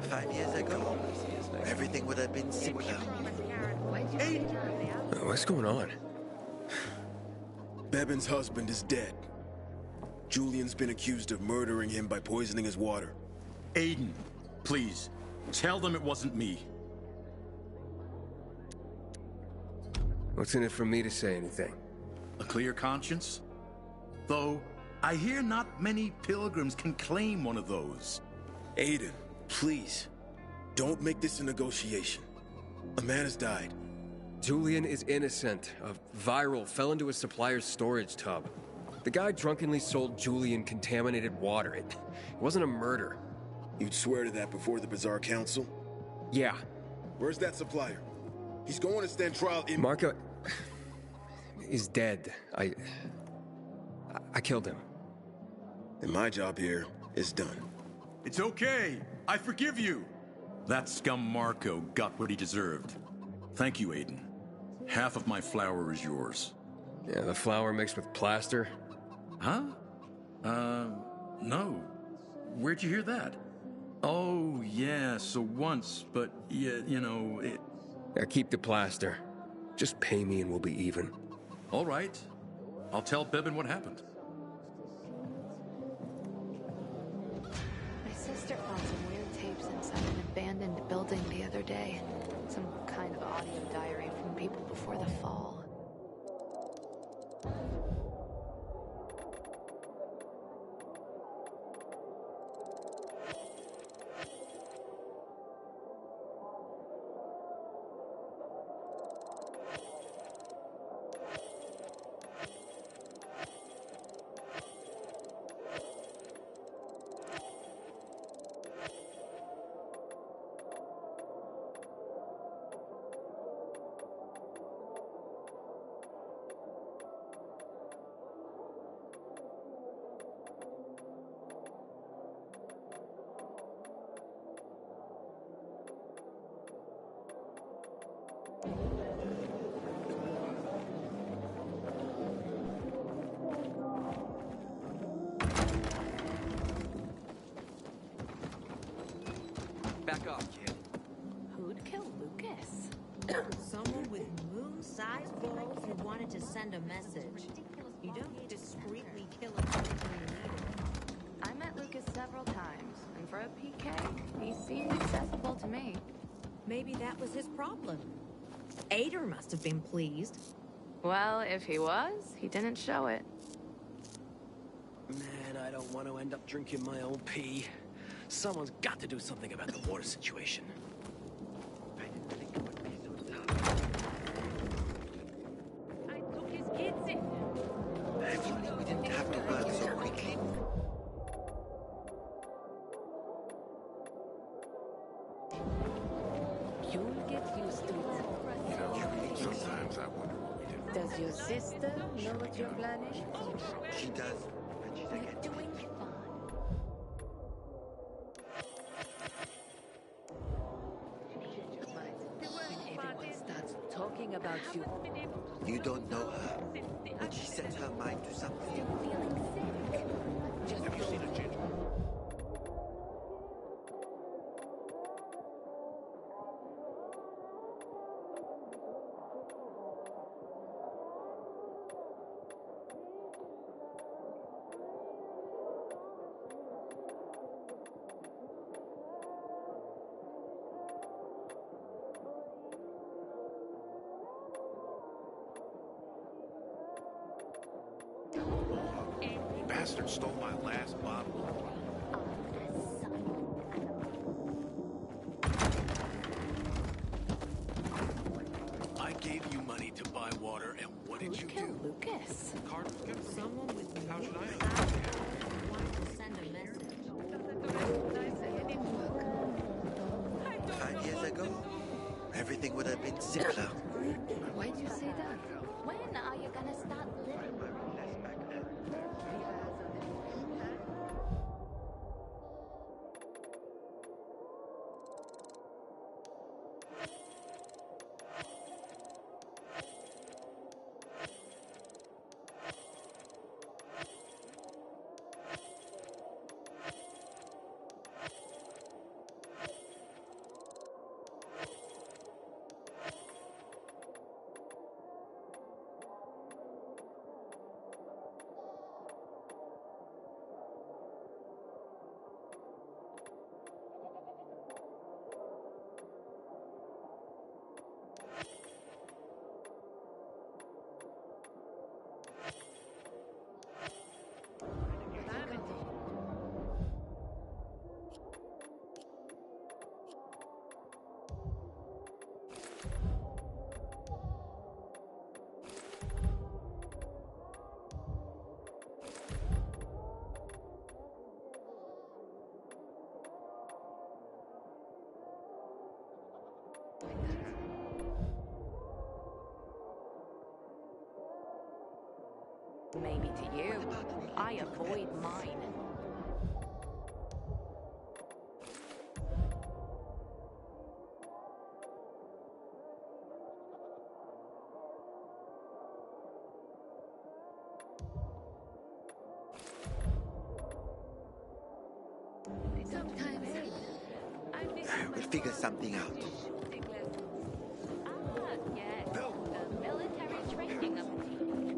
5 years ago, everything would have been simpler. What's going on? Bevan's husband is dead. Julian's been accused of murdering him by poisoning his water. Aiden, please, tell them it wasn't me. What's in it for me to say anything? A clear conscience? Though, I hear not many pilgrims can claim one of those. Aiden, please, don't make this a negotiation. A man has died. Julian is innocent. A viral fell into a supplier's storage tub. The guy drunkenly sold Julian contaminated water. It wasn't a murder. You'd swear to that before the Bazaar Council? Yeah. Where's that supplier? He's going to stand trial in— Marco is dead. I killed him. And my job here is done. It's okay. I forgive you. That scum Marco got what he deserved. Thank you, Aiden. Half of my flour is yours. Yeah, the flour mixed with plaster? Huh? No. Where'd you hear that? Oh, yeah, so once, but, yeah, you know, it... Yeah, keep the plaster. Just pay me and we'll be even. All right. I'll tell Bevan what happened. My sister found some weird tapes inside an abandoned building the other day. Some kind of audio diary from people before the fall. Back off, kid. Who'd kill Lucas? Someone with moon-sized balls who wanted to send a message. You don't discreetly kill a person you need. I met Lucas several times, and for a PK, he seemed accessible to me. Maybe that was his problem. Ader must have been pleased. Well, if he was, he didn't show it. Man, I don't want to end up drinking my own pee. Someone's got to do something about the water situation. I didn't think it would be so tough. I took his kids in. If only we didn't have to work so quickly. You'll get used to it. You know, sometimes I wonder what we did. Does your sister know what you're planning? She does, but she's like a Doing fine. When everyone starts talking about you, You don't know her, but she sets her mind to something. feeling sick. Just Have you seen a ginger? Bastard stole my last bottle of water. I gave you money to buy water, and what did you do? Lucas. Card was good for me. Someone with How should I know? moon-sized balls who wanted to send a message. 5 years ago, everything would have been simpler. Why'd you say that? When are you gonna start living? to you. I avoid mine. Sometimes We'll figure something out. Yes, the military training of a teenage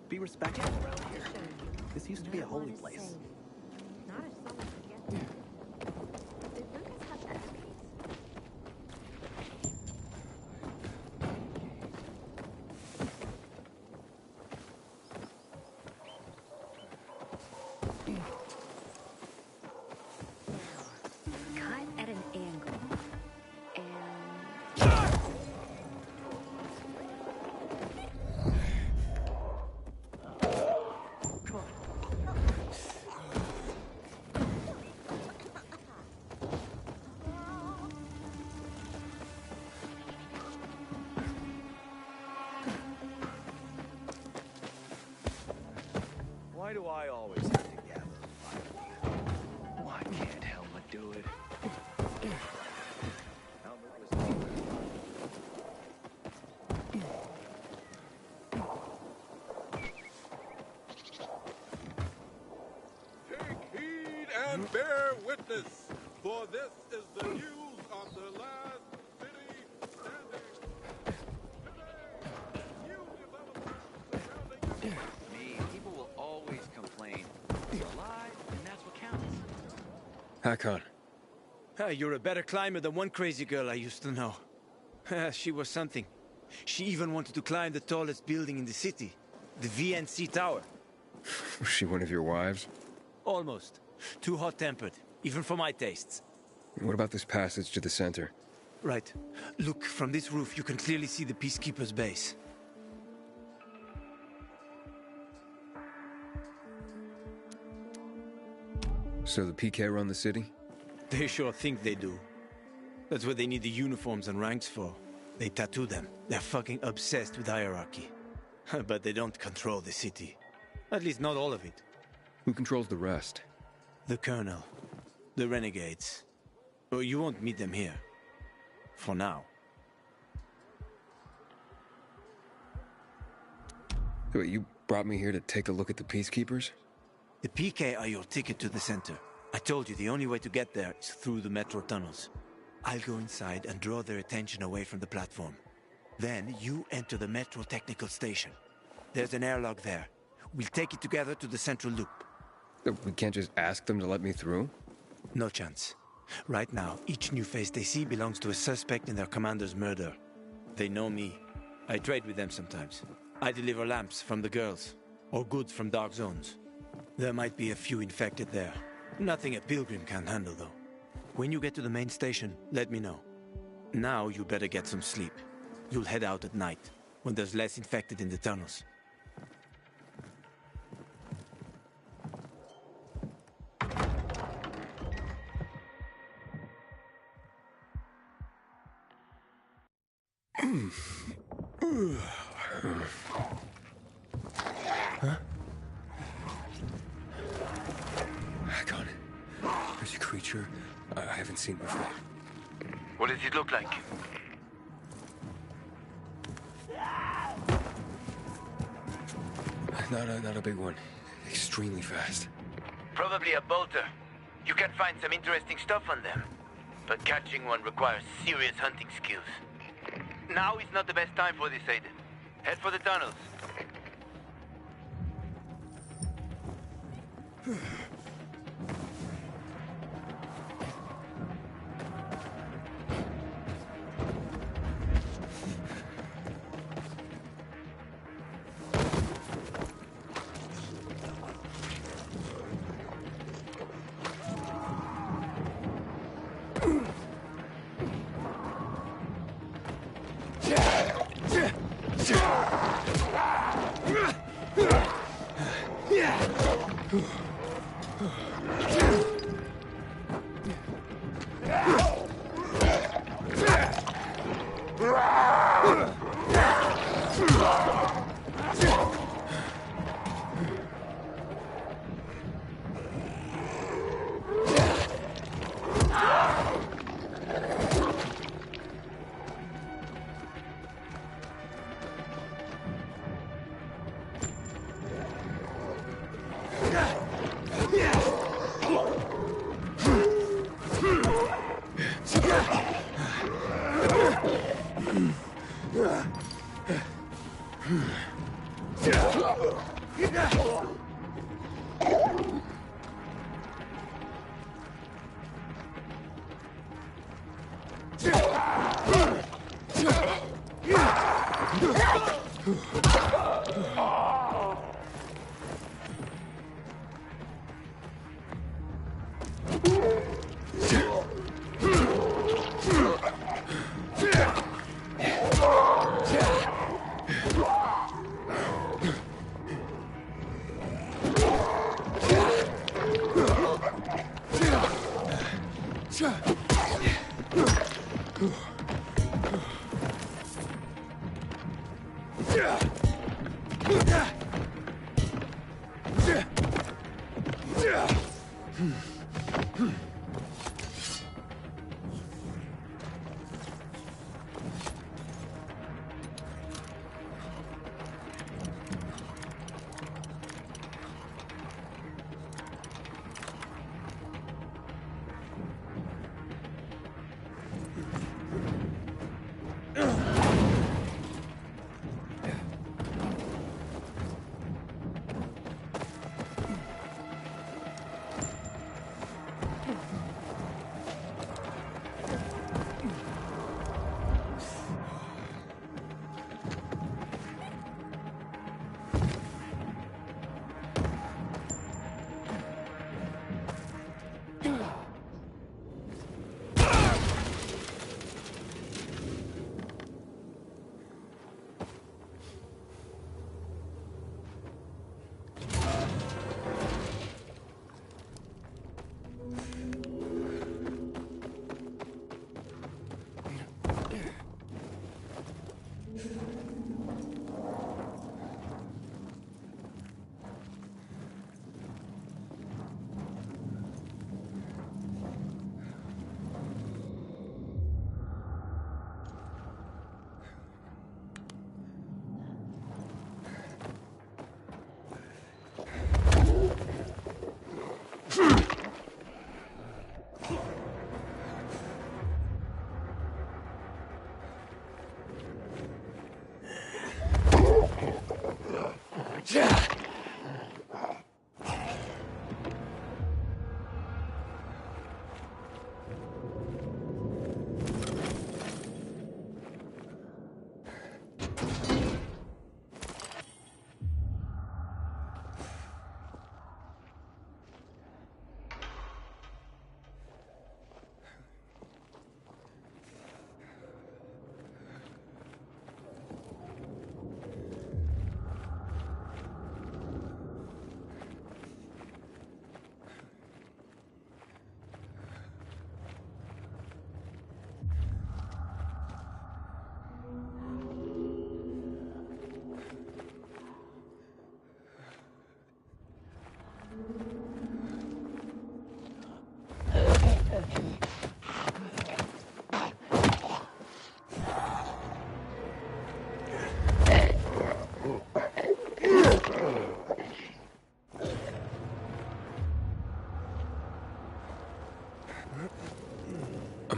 Be respectful around here. This used to be a holy place. Not if someone forgets. Did Lucas have that piece? Cut at an angle. Why do I always have to gather? Why can't Helma do it? Take heed and bear witness, for this is the news of the last city standing. Me, people will always complain. You're alive, and that's what counts. Hakon. You're a better climber than one crazy girl I used to know. She was something. She even wanted to climb the tallest building in the city, the VNC Tower. Was she one of your wives? Almost. Too hot-tempered, even for my tastes. What about this passage to the center? Right. Look, from this roof you can clearly see the Peacekeeper's base. So the PK run the city? They sure think they do. That's what they need the uniforms and ranks for. They tattoo them. They're fucking obsessed with hierarchy. But they don't control the city. At least not all of it. Who controls the rest? The Colonel. The Renegades. Oh, you won't meet them here. For now. Wait, you brought me here to take a look at the Peacekeepers? The PK are your ticket to the center. I told you the only way to get there is through the metro tunnels. I'll go inside and draw their attention away from the platform. Then you enter the metro technical station. There's an airlock there. We'll take it together to the central loop. We can't just ask them to let me through? No chance. Right now, each new face they see belongs to a suspect in their commander's murder. They know me. I trade with them sometimes. I deliver lamps from the girls, or goods from dark zones. There might be a few infected there. Nothing a pilgrim can handle, though. When you get to the main station, let me know. Now you better get some sleep. You'll head out at night, when there's less infected in the tunnels. Huh? Hakon, there's a creature I haven't seen before. What does it look like? Not a big one. Extremely fast. Probably a bolter. You can find some interesting stuff on them. But catching one requires serious hunting skills. Now is not the best time for this, Aiden. Head for the tunnels.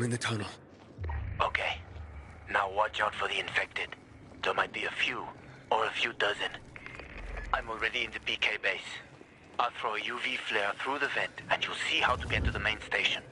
I'm in the tunnel. Okay. Now watch out for the infected. There might be a few, or a few dozen. I'm already in the PK base. I'll throw a UV flare through the vent, and you'll see how to get to the main station.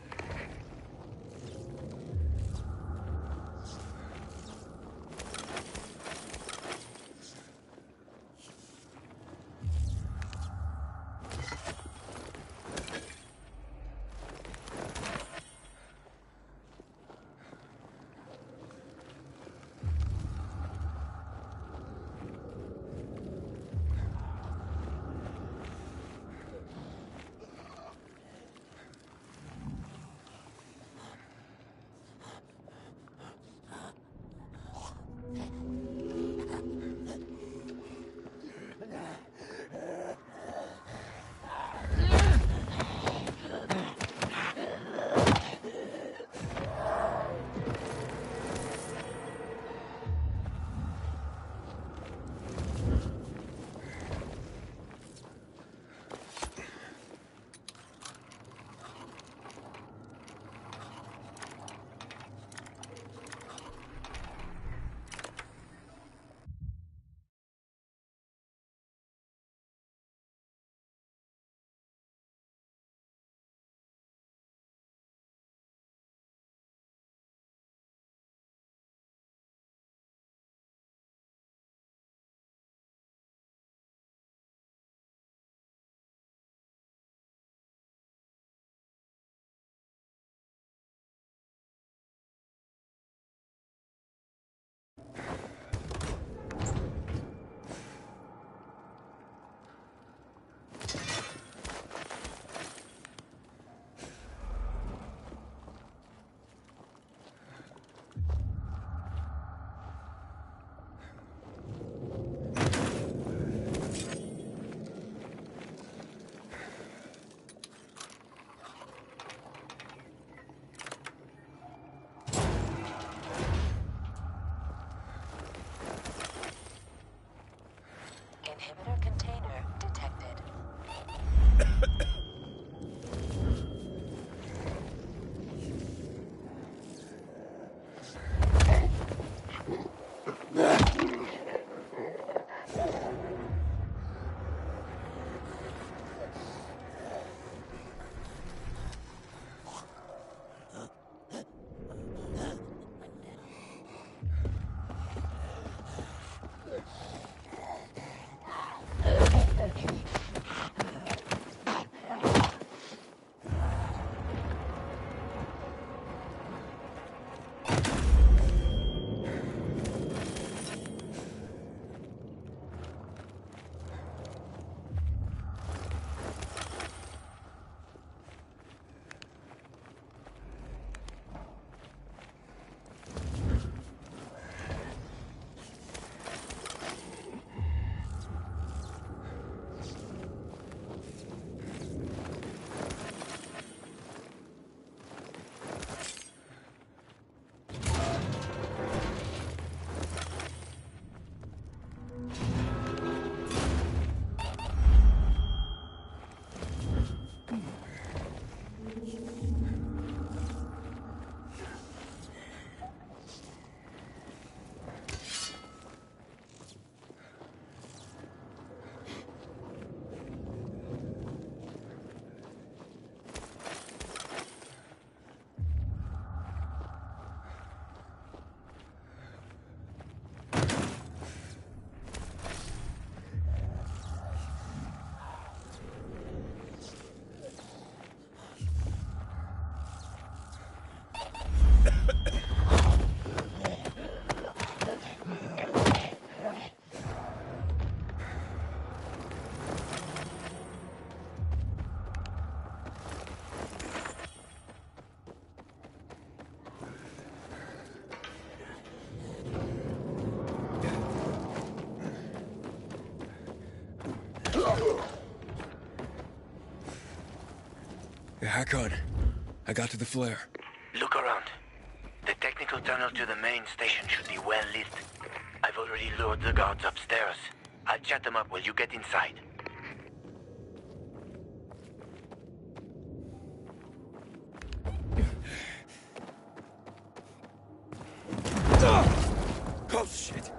Yeah, hack on. I got to the flare. Look around. The technical tunnel to the main station should be well lit. I've already lured the guards upstairs. I'll chat them up while you get inside. Oh, shit.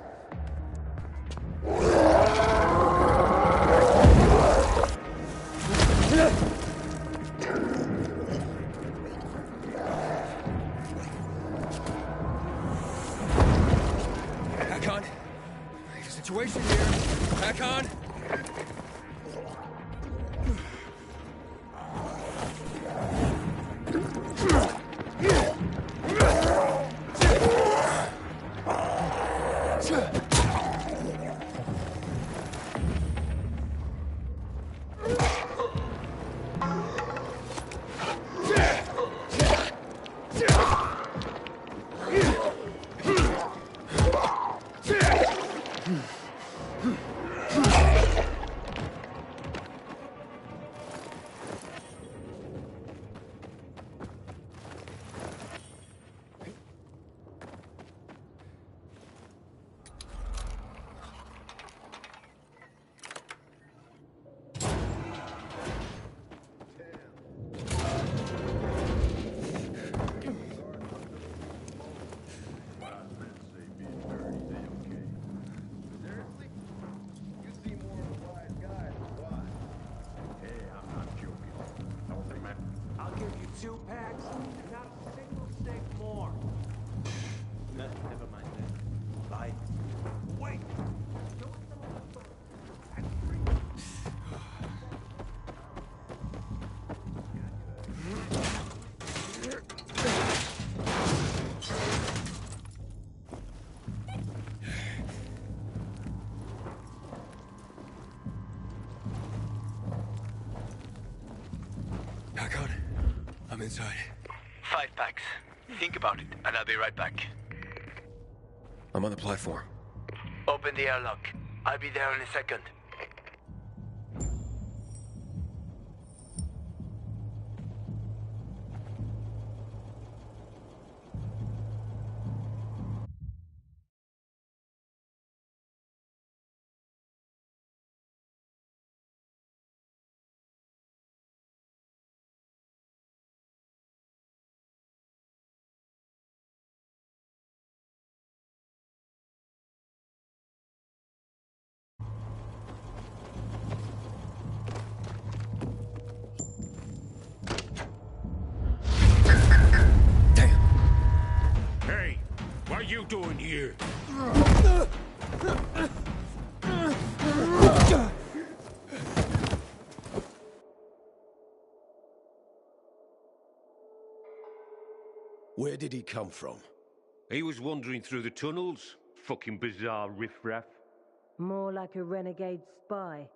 Hack on. There's a situation here. Hack on. I'll give you 2 packs and not a single stick more. Never mind that. Bye. Wait! Hack on. I'm inside. 5 packs. Think about it, and I'll be right back. I'm on the platform. Open the airlock. I'll be there in a second. Hey, what are you doing here? Where did he come from? He was wandering through the tunnels. Fucking bizarre riffraff. More like a renegade spy.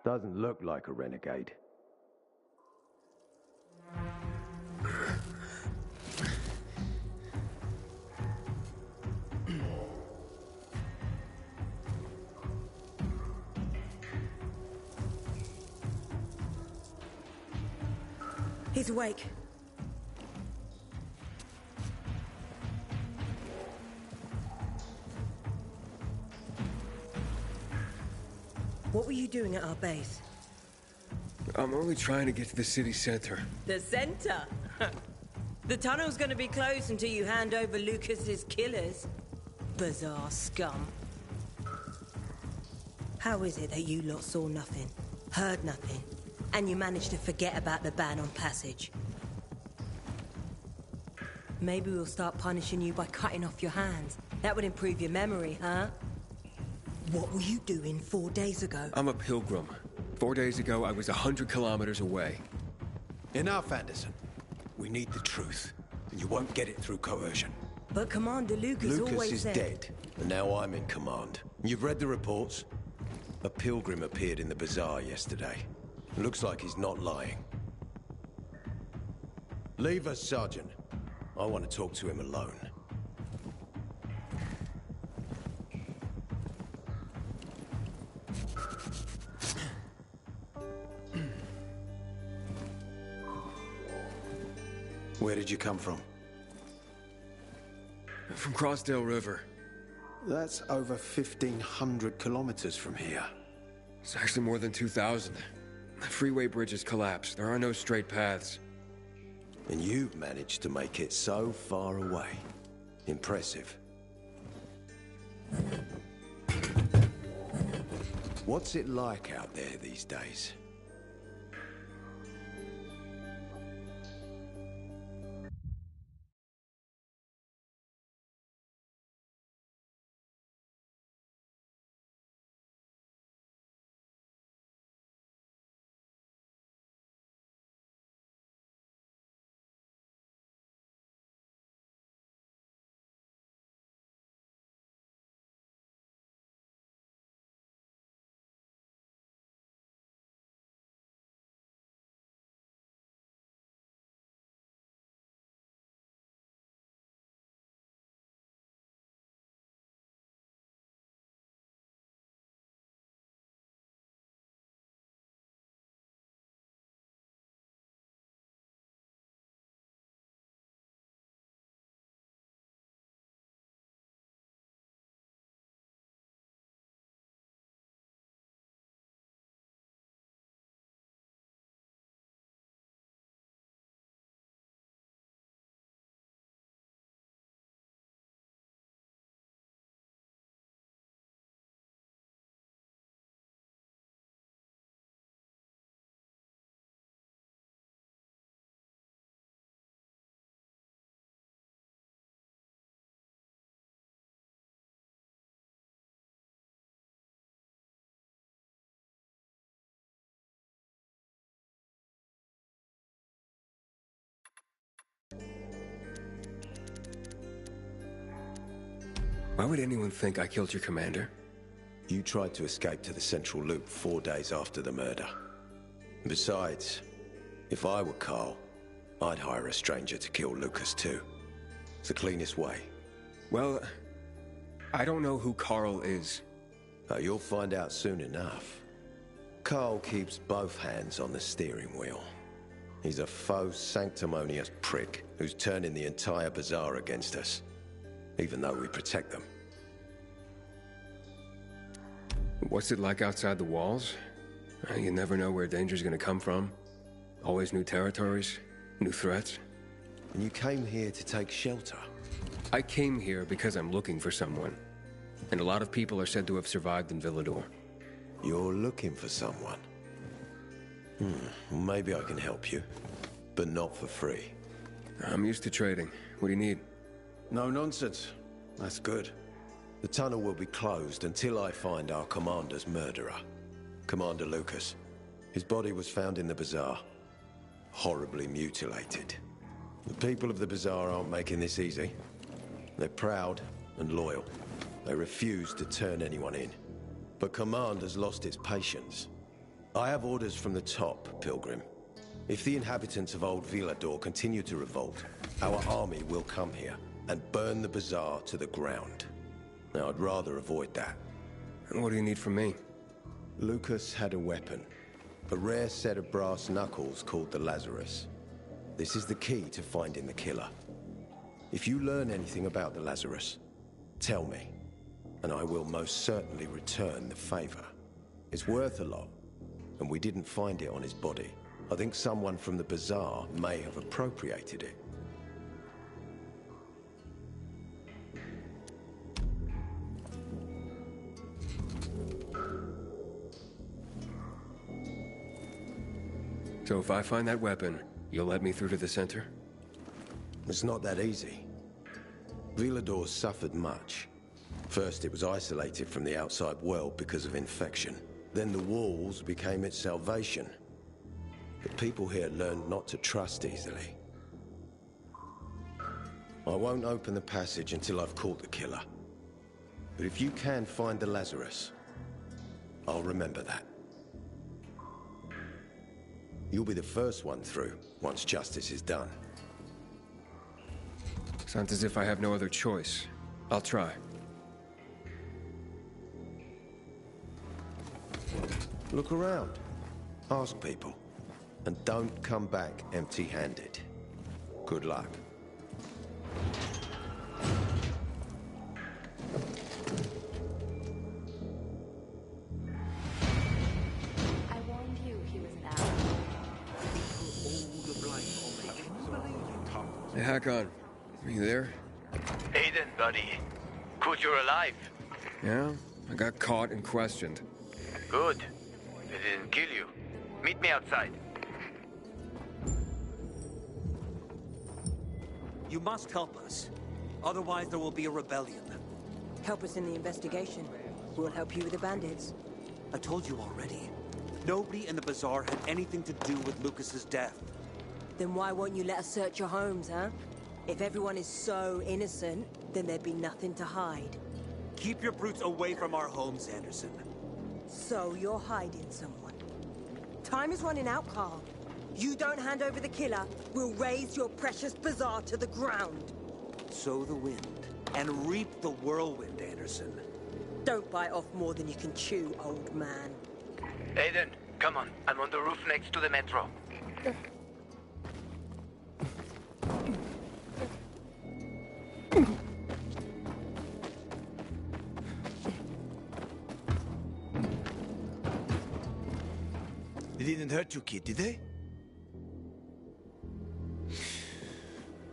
Doesn't look like a renegade. He's awake. What were you doing at our base? I'm only trying to get to the city center. The center? The tunnel's gonna be closed until you hand over Lucas's killers. Bizarre scum. How is it that you lot saw nothing, heard nothing, and you managed to forget about the ban on passage? Maybe we'll start punishing you by cutting off your hands. That would improve your memory, huh? What were you doing 4 days ago? I'm a pilgrim. 4 days ago, I was 100 kilometers away. Enough, Anderson. We need the truth, and you won't get it through coercion. But Commander Lucas always is said... dead, and now I'm in command. You've read the reports? A pilgrim appeared in the bazaar yesterday. Looks like he's not lying. Leave us, Sergeant. I want to talk to him alone. Where did you come from? From Crossdale River. That's over 1,500 kilometers from here. It's actually more than 2,000. The freeway bridges collapsed. There are no straight paths. And you've managed to make it so far away. Impressive. What's it like out there these days? Why would anyone think I killed your commander? You tried to escape to the Central Loop 4 days after the murder. Besides, if I were Carl, I'd hire a stranger to kill Lucas too. It's the cleanest way. Well, I don't know who Carl is. You'll find out soon enough. Carl keeps both hands on the steering wheel. He's a faux sanctimonious prick who's turning the entire bazaar against us, even though we protect them. What's it like outside the walls? You never know where danger's gonna come from. Always new territories, new threats. And you came here to take shelter? I came here because I'm looking for someone. And a lot of people are said to have survived in Villador. You're looking for someone? Maybe I can help you, but not for free. I'm used to trading. What do you need? No nonsense. That's good. The tunnel will be closed until I find our commander's murderer, Commander Lucas. His body was found in the bazaar, horribly mutilated. The people of the bazaar aren't making this easy. They're proud and loyal. They refuse to turn anyone in. But Command has lost its patience. I have orders from the top, Pilgrim. If the inhabitants of Old Villador continue to revolt, our army will come here and burn the bazaar to the ground. Now, I'd rather avoid that. And what do you need from me? Lucas had a weapon. A rare set of brass knuckles called the Lazarus. This is the key to finding the killer. If you learn anything about the Lazarus, tell me, and I will most certainly return the favor. It's worth a lot, and we didn't find it on his body. I think someone from the bazaar may have appropriated it. So if I find that weapon, you'll let me through to the center? It's not that easy. Villador suffered much. First, it was isolated from the outside world because of infection. Then the walls became its salvation. But people here learned not to trust easily. I won't open the passage until I've caught the killer. But if you can find the Lazarus, I'll remember that. You'll be the first one through, once justice is done. Sounds as if I have no other choice. I'll try. Look around. Ask people. And don't come back empty-handed. Good luck. I warned you he was an asshole. Hey, Hakon. Are you there? Aiden, buddy. Good you're alive. Yeah? I got caught and questioned. Good. They didn't kill you. Meet me outside. You must help us. Otherwise, there will be a rebellion. Help us in the investigation. We'll help you with the bandits. I told you already. Nobody in the bazaar had anything to do with Lucas's death. Then why won't you let us search your homes, huh? If everyone is so innocent, then there'd be nothing to hide. Keep your brutes away from our homes, Anderson. So you're hiding someone. Time is running out, Carl. You don't hand over the killer, we'll raise your precious bazaar to the ground. Sow the wind and reap the whirlwind, Anderson. Don't bite off more than you can chew, old man. Aiden, come on. I'm on the roof next to the metro. They didn't hurt you, kid, did they?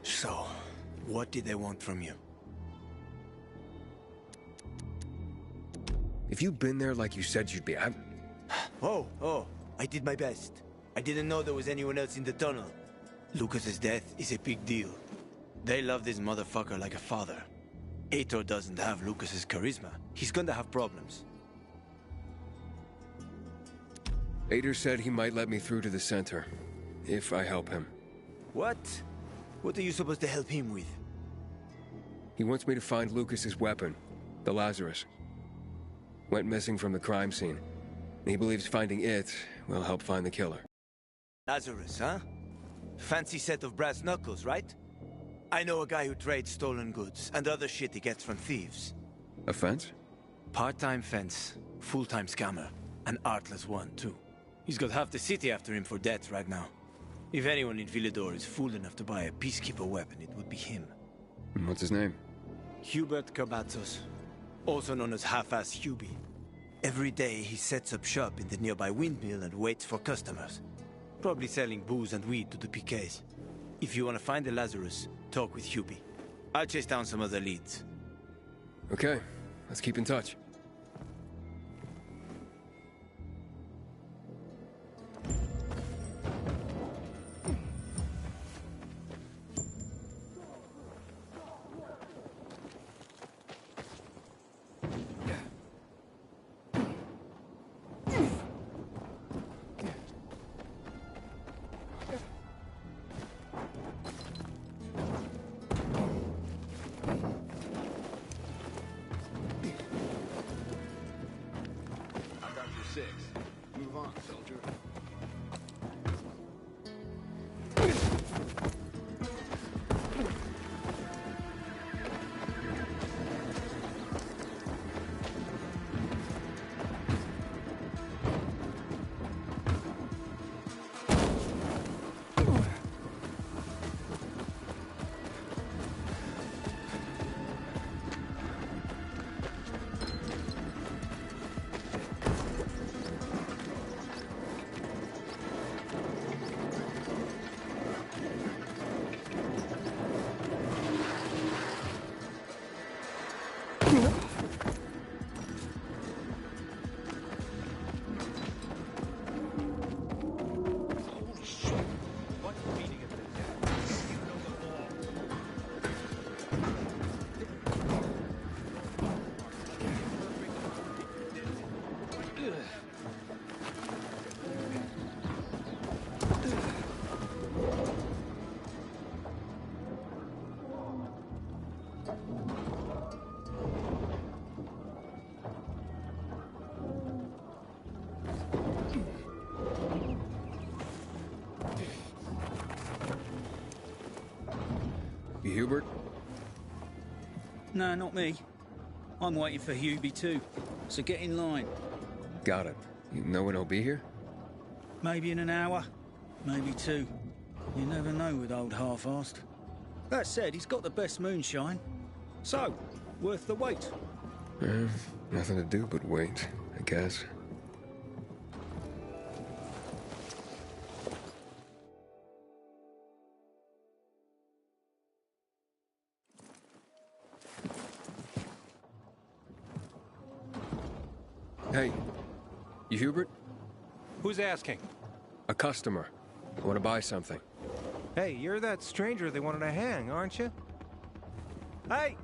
So, what did they want from you? If you'd been there like you said you'd be, Oh, I did my best. I didn't know there was anyone else in the tunnel. Lucas's death is a big deal. They love this motherfucker like a father. Aitor doesn't have Lucas's charisma. He's gonna have problems. Ader said he might let me through to the center, if I help him. What? What are you supposed to help him with? He wants me to find Lucas's weapon, the Lazarus. Went missing from the crime scene. He believes finding it will help find the killer. Lazarus, huh? Fancy set of brass knuckles, right? I know a guy who trades stolen goods and other shit he gets from thieves. A fence? Part-time fence, full-time scammer. An artless one, too. He's got half the city after him for debt right now. If anyone in Villador is fool enough to buy a peacekeeper weapon, it would be him. And what's his name? Hubert Carbatzos, also known as Half-Ass Hubie. Every day he sets up shop in the nearby windmill and waits for customers. Probably selling booze and weed to the PKs. If you want to find the Lazarus, talk with Hubie. I'll chase down some other leads. Okay, let's keep in touch. Move on, soldier. You Hubert? No, not me. I'm waiting for Hubie too, so get in line. Got it. You know when he'll be here? Maybe in an hour, maybe two. You never know with old half-assed. That said, he's got the best moonshine. So, worth the wait. Nothing to do but wait, I guess. Hey, you Hubert? Who's asking? A customer. I want to buy something. Hey, you're that stranger they wanted to hang, aren't you? Hey,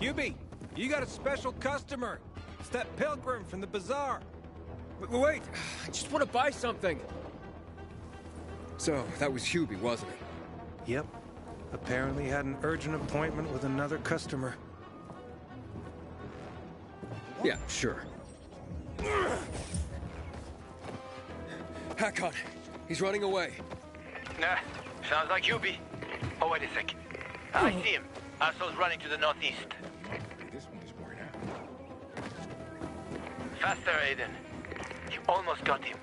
Hubie, you got a special customer. It's that pilgrim from the bazaar. Wait, I just want to buy something. So, that was Hubie, wasn't it? Yep. Apparently had an urgent appointment with another customer. Yeah, sure. Hakon, he's running away. Nah, sounds like Hubie. Oh, wait a second. I see him. Asshole's running to the northeast. This one is worn out. Faster, Aiden. You almost got him.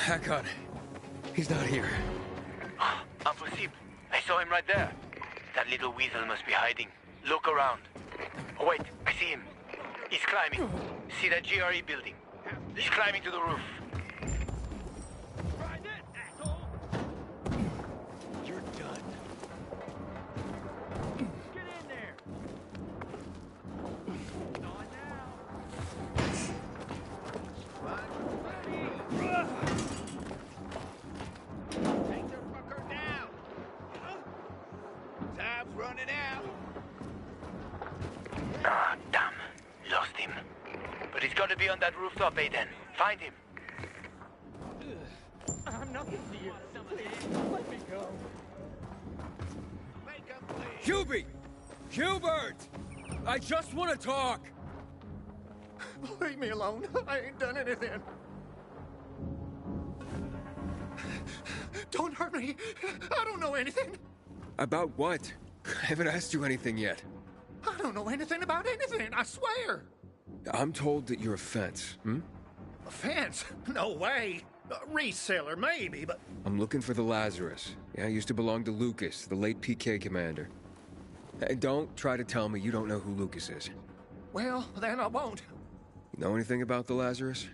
Hakon, he's not here. Impossible. I saw him right there. That little weasel must be hiding. Look around. Oh, wait, I see him. He's climbing. See that GRE building? He's climbing to the roof. You're done. Get in there. Not now. Take the fucker down. Time's running out. Ah, damn. Lost him. But he's got to be on that rooftop, Aiden. Find him. I'm nothing to you. Let me go. Make him please. Hubie! Hubert! I just want to talk! Leave me alone. I ain't done anything. Don't hurt me. I don't know anything. About what? I haven't asked you anything yet. I don't know anything about anything, I swear. I'm told that you're a fence, A fence? No way. A reseller, maybe, but... I'm looking for the Lazarus. Yeah, used to belong to Lucas, the late PK commander. And don't try to tell me you don't know who Lucas is. Well, then I won't. You know anything about the Lazarus?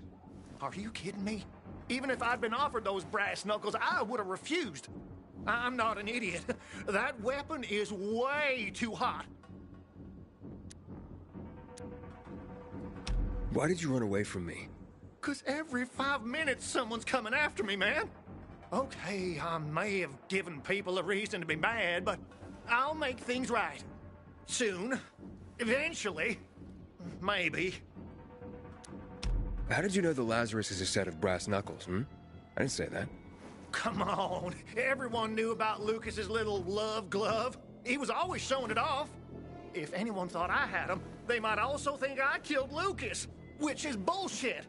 Are you kidding me? Even if I'd been offered those brass knuckles, I would have refused. I'm not an idiot. That weapon is way too hot. Why did you run away from me? 'Cause every 5 minutes someone's coming after me, man. Okay, I may have given people a reason to be mad, but I'll make things right. Soon. Eventually. Maybe. How did you know the Lazarus is a set of brass knuckles, I didn't say that. Come on. Everyone knew about Lucas's little love glove. He was always showing it off. If anyone thought I had him, they might also think I killed Lucas, which is bullshit.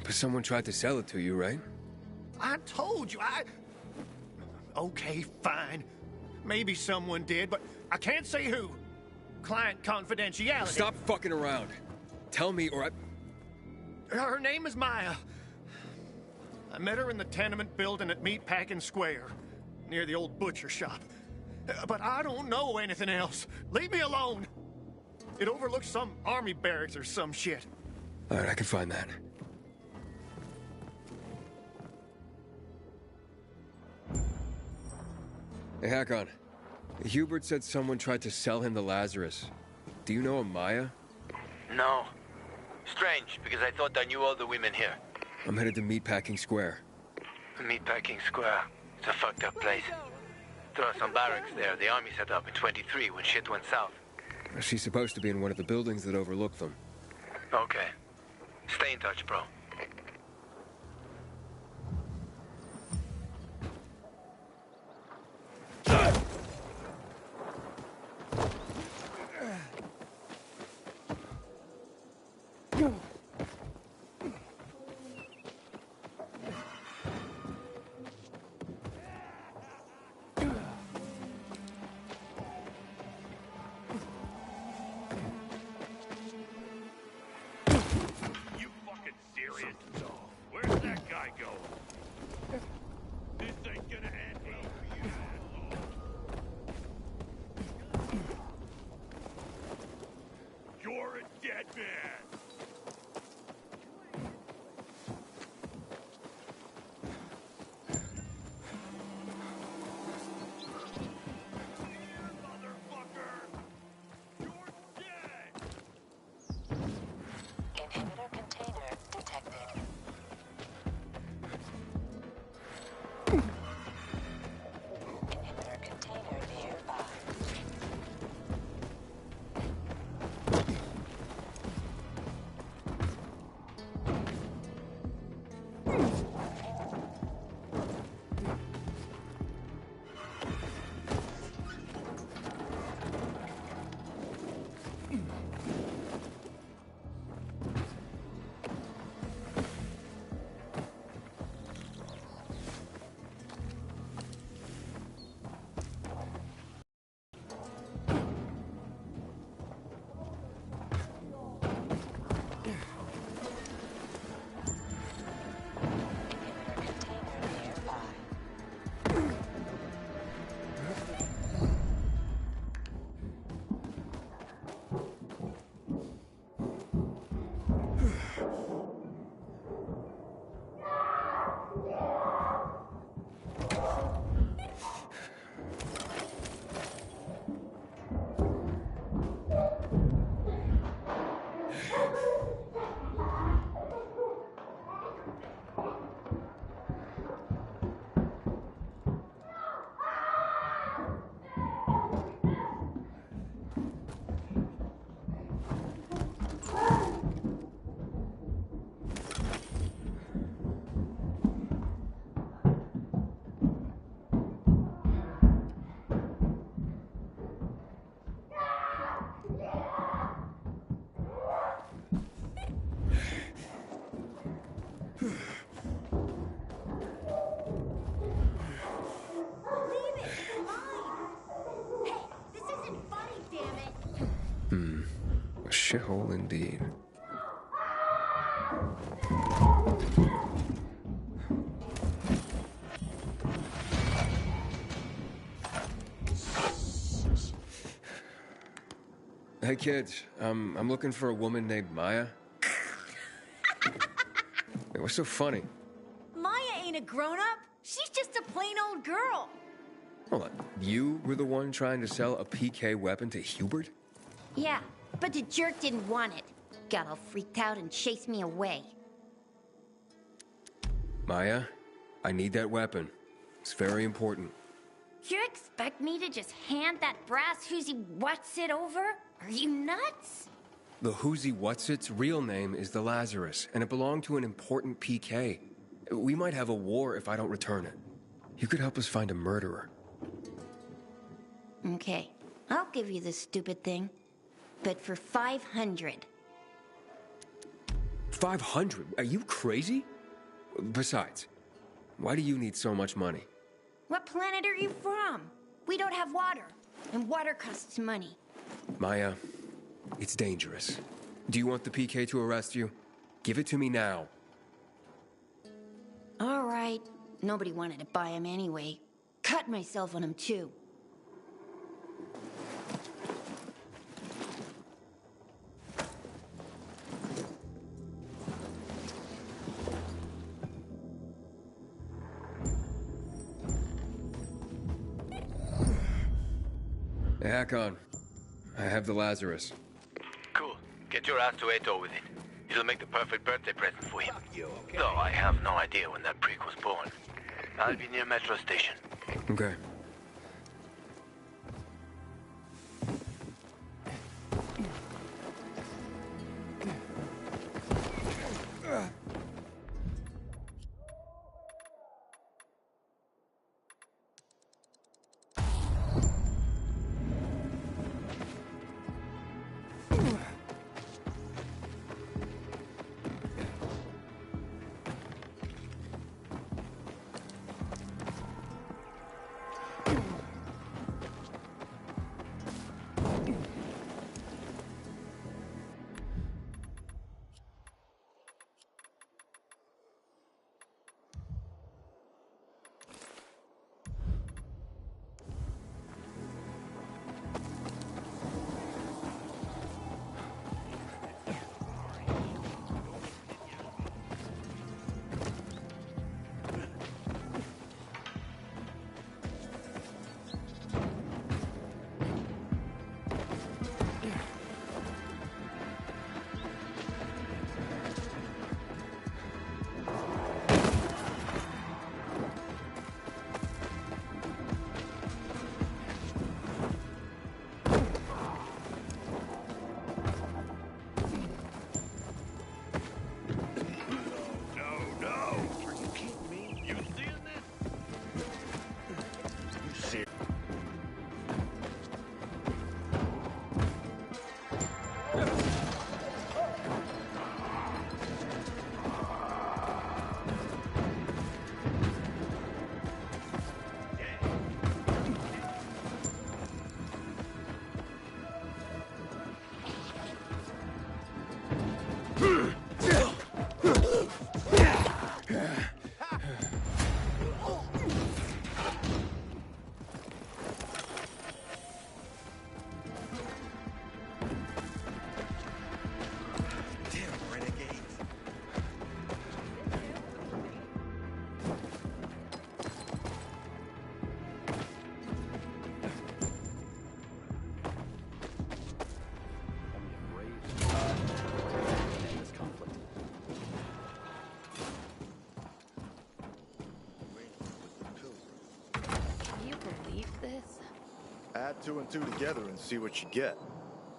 But someone tried to sell it to you, right? I told you, Okay, fine. Maybe someone did, but I can't say who. Client confidentiality. Stop fucking around. Tell me or I... Her name is Maya. I met her in the tenement building at Meatpacking Square, near the old butcher shop. But I don't know anything else. Leave me alone. It overlooks some army barracks or some shit. All right, I can find that. Hey, Hakon. Hubert said someone tried to sell him the Lazarus. Do you know a Maya? No. Strange, because I thought I knew all the women here. I'm headed to Meatpacking Square. Meatpacking Square. It's a fucked up place. There are some barracks there the army set up in 23 when shit went south. She's supposed to be in one of the buildings that overlook them. Okay. Stay in touch, bro. Where's that guy going? This ain't gonna end well for you, asshole. You're a dead man. Inhibitor container detected. Inhibitor container nearby. A shithole indeed. Hey kids, I'm looking for a woman named Maya. Hey, what's so funny? Maya ain't a grown-up. She's just a plain old girl. Hold on, you were the one trying to sell a PK weapon to Hubert? Yeah, but the jerk didn't want it. Got all freaked out and chased me away. Maya, I need that weapon. It's very important. You expect me to just hand that brass whoozy what's-it over? Are you nuts? The Whoozy Whatsit's real name is the Lazarus, and it belonged to an important PK. We might have a war if I don't return it. You could help us find a murderer. Okay, I'll give you this stupid thing. But for 500. 500? Are you crazy? Besides, why do you need so much money? What planet are you from? We don't have water, and water costs money. Maya, it's dangerous. Do you want the PK to arrest you? Give it to me now. All right. Nobody wanted to buy him anyway. Cut myself on him, too. Hack on. I have the Lazarus. Cool. Get your ass to Eto with it. It'll make the perfect birthday present for him. Though I have no idea when that prick was born. I'll be near Metro Station. Okay. Add 2 and 2 together and see what you get.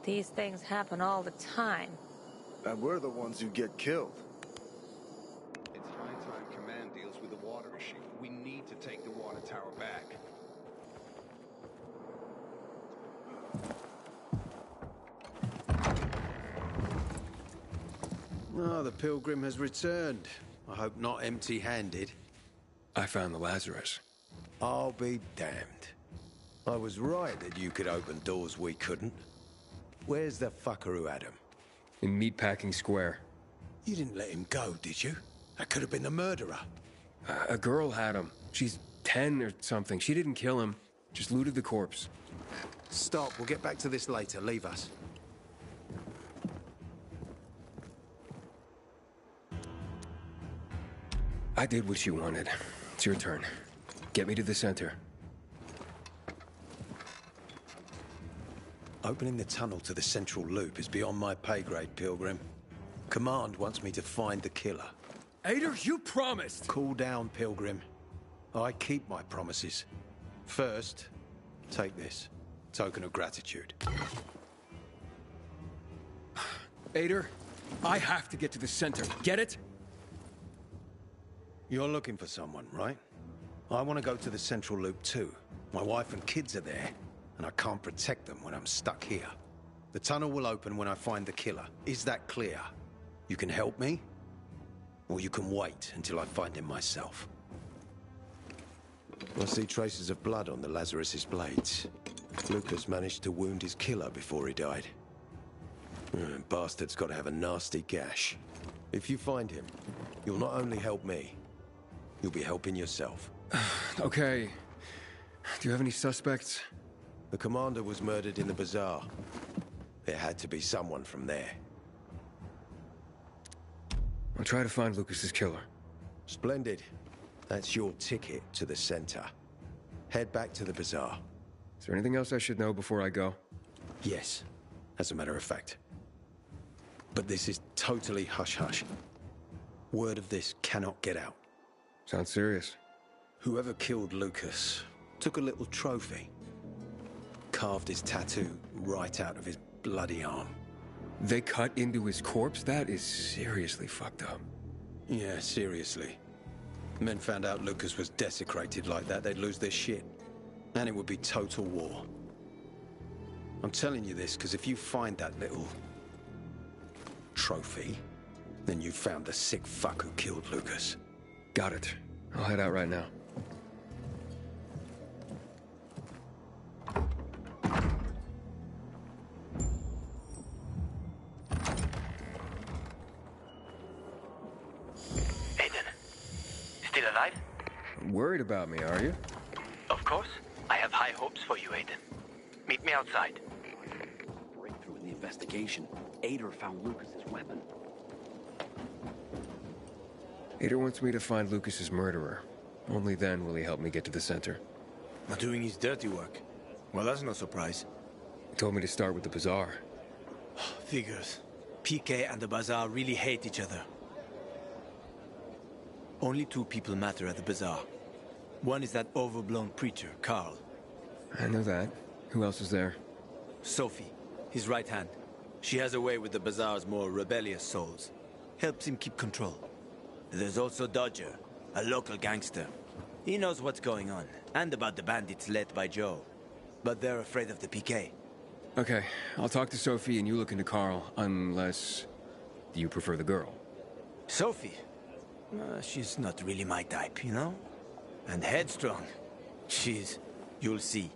These things happen all the time. And we're the ones who get killed. It's high time Command deals with the water issue. We need to take the water tower back. Oh, the pilgrim has returned. I hope not empty-handed. I found the Lazarus. I'll be damned. I was right that you could open doors we couldn't. Where's the fucker who had him? In Meatpacking Square. You didn't let him go, did you? That could have been the murderer. A girl had him. She's 10 or something. She didn't kill him, just looted the corpse. Stop, we'll get back to this later. Leave us. I did what you wanted. It's your turn. Get me to the center. Opening the tunnel to the central loop is beyond my pay grade, Pilgrim. Command wants me to find the killer. Ader, you promised! Cool down, Pilgrim. I keep my promises. First, take this. Token of gratitude. Ader, I have to get to the center. Get it? You're looking for someone, right? I want to go to the central loop too. My wife and kids are there, and I can't protect them when I'm stuck here. The tunnel will open when I find the killer. Is that clear? You can help me, or you can wait until I find him myself. I see traces of blood on the Lazarus's blades. Lucas managed to wound his killer before he died. Bastard's got to have a nasty gash. If you find him, you'll not only help me, you'll be helping yourself. Okay. Do you have any suspects? The commander was murdered in the bazaar. It had to be someone from there. I'll try to find Lucas's killer. Splendid. That's your ticket to the center. Head back to the bazaar. Is there anything else I should know before I go? Yes, as a matter of fact. But this is totally hush-hush. Word of this cannot get out. Sounds serious. Whoever killed Lucas took a little trophy. Carved his tattoo right out of his bloody arm. They cut into his corpse? That is seriously fucked up. Yeah, seriously. Men found out Lucas was desecrated like that, they'd lose their shit. And it would be total war. I'm telling you this because if you find that little trophy, then you found the sick fuck who killed Lucas. Got it. I'll head out right now. Still alive? Worried about me, are you? Of course. I have high hopes for you, Aiden. Meet me outside. Breakthrough in the investigation. Ader found Lucas's weapon. Ader wants me to find Lucas's murderer. Only then will he help me get to the center. Not doing his dirty work. Well, that's no surprise. He told me to start with the bazaar. Figures. PK and the bazaar really hate each other. Only two people matter at the bazaar. One is that overblown preacher, Carl. I know that. Who else is there? Sophie, his right hand. She has a way with the bazaar's more rebellious souls. Helps him keep control. There's also Dodger, a local gangster. He knows what's going on, and about the bandits led by Joe. But they're afraid of the PK. Okay, I'll talk to Sophie and you look into Carl, unless you prefer the girl. Sophie? She's not really my type, you know? And headstrong. You'll see.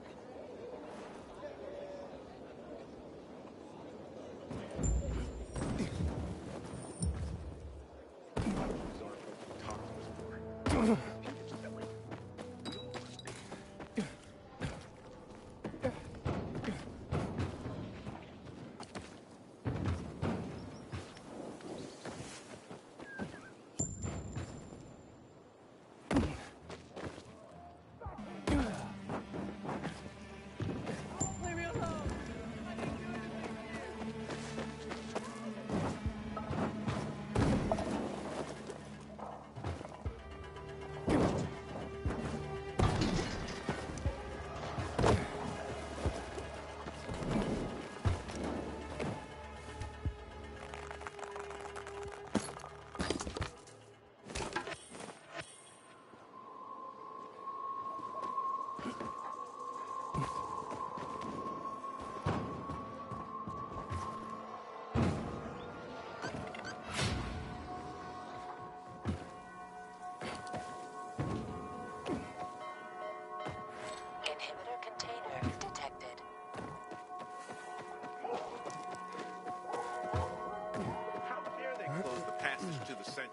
To the center.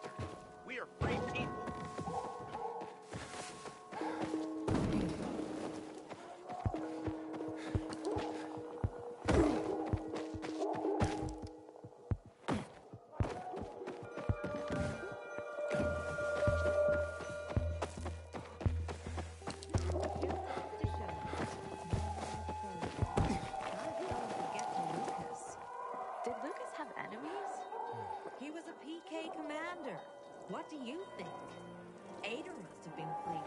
We are free people. Did Lucas have enemies? He was a PK commander. What do you think? Ader must have been pleased.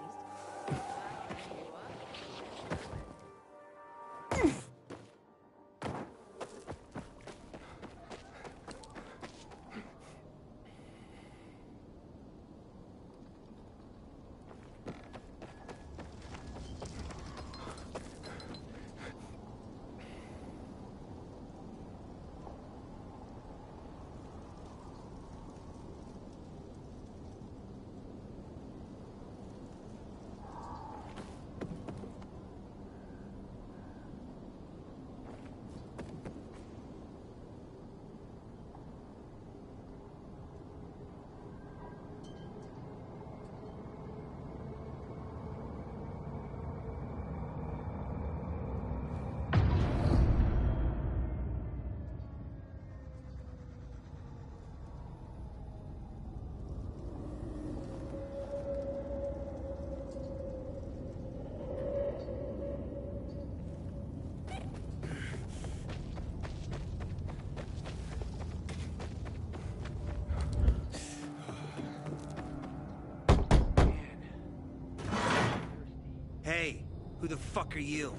Hey, who the fuck are you?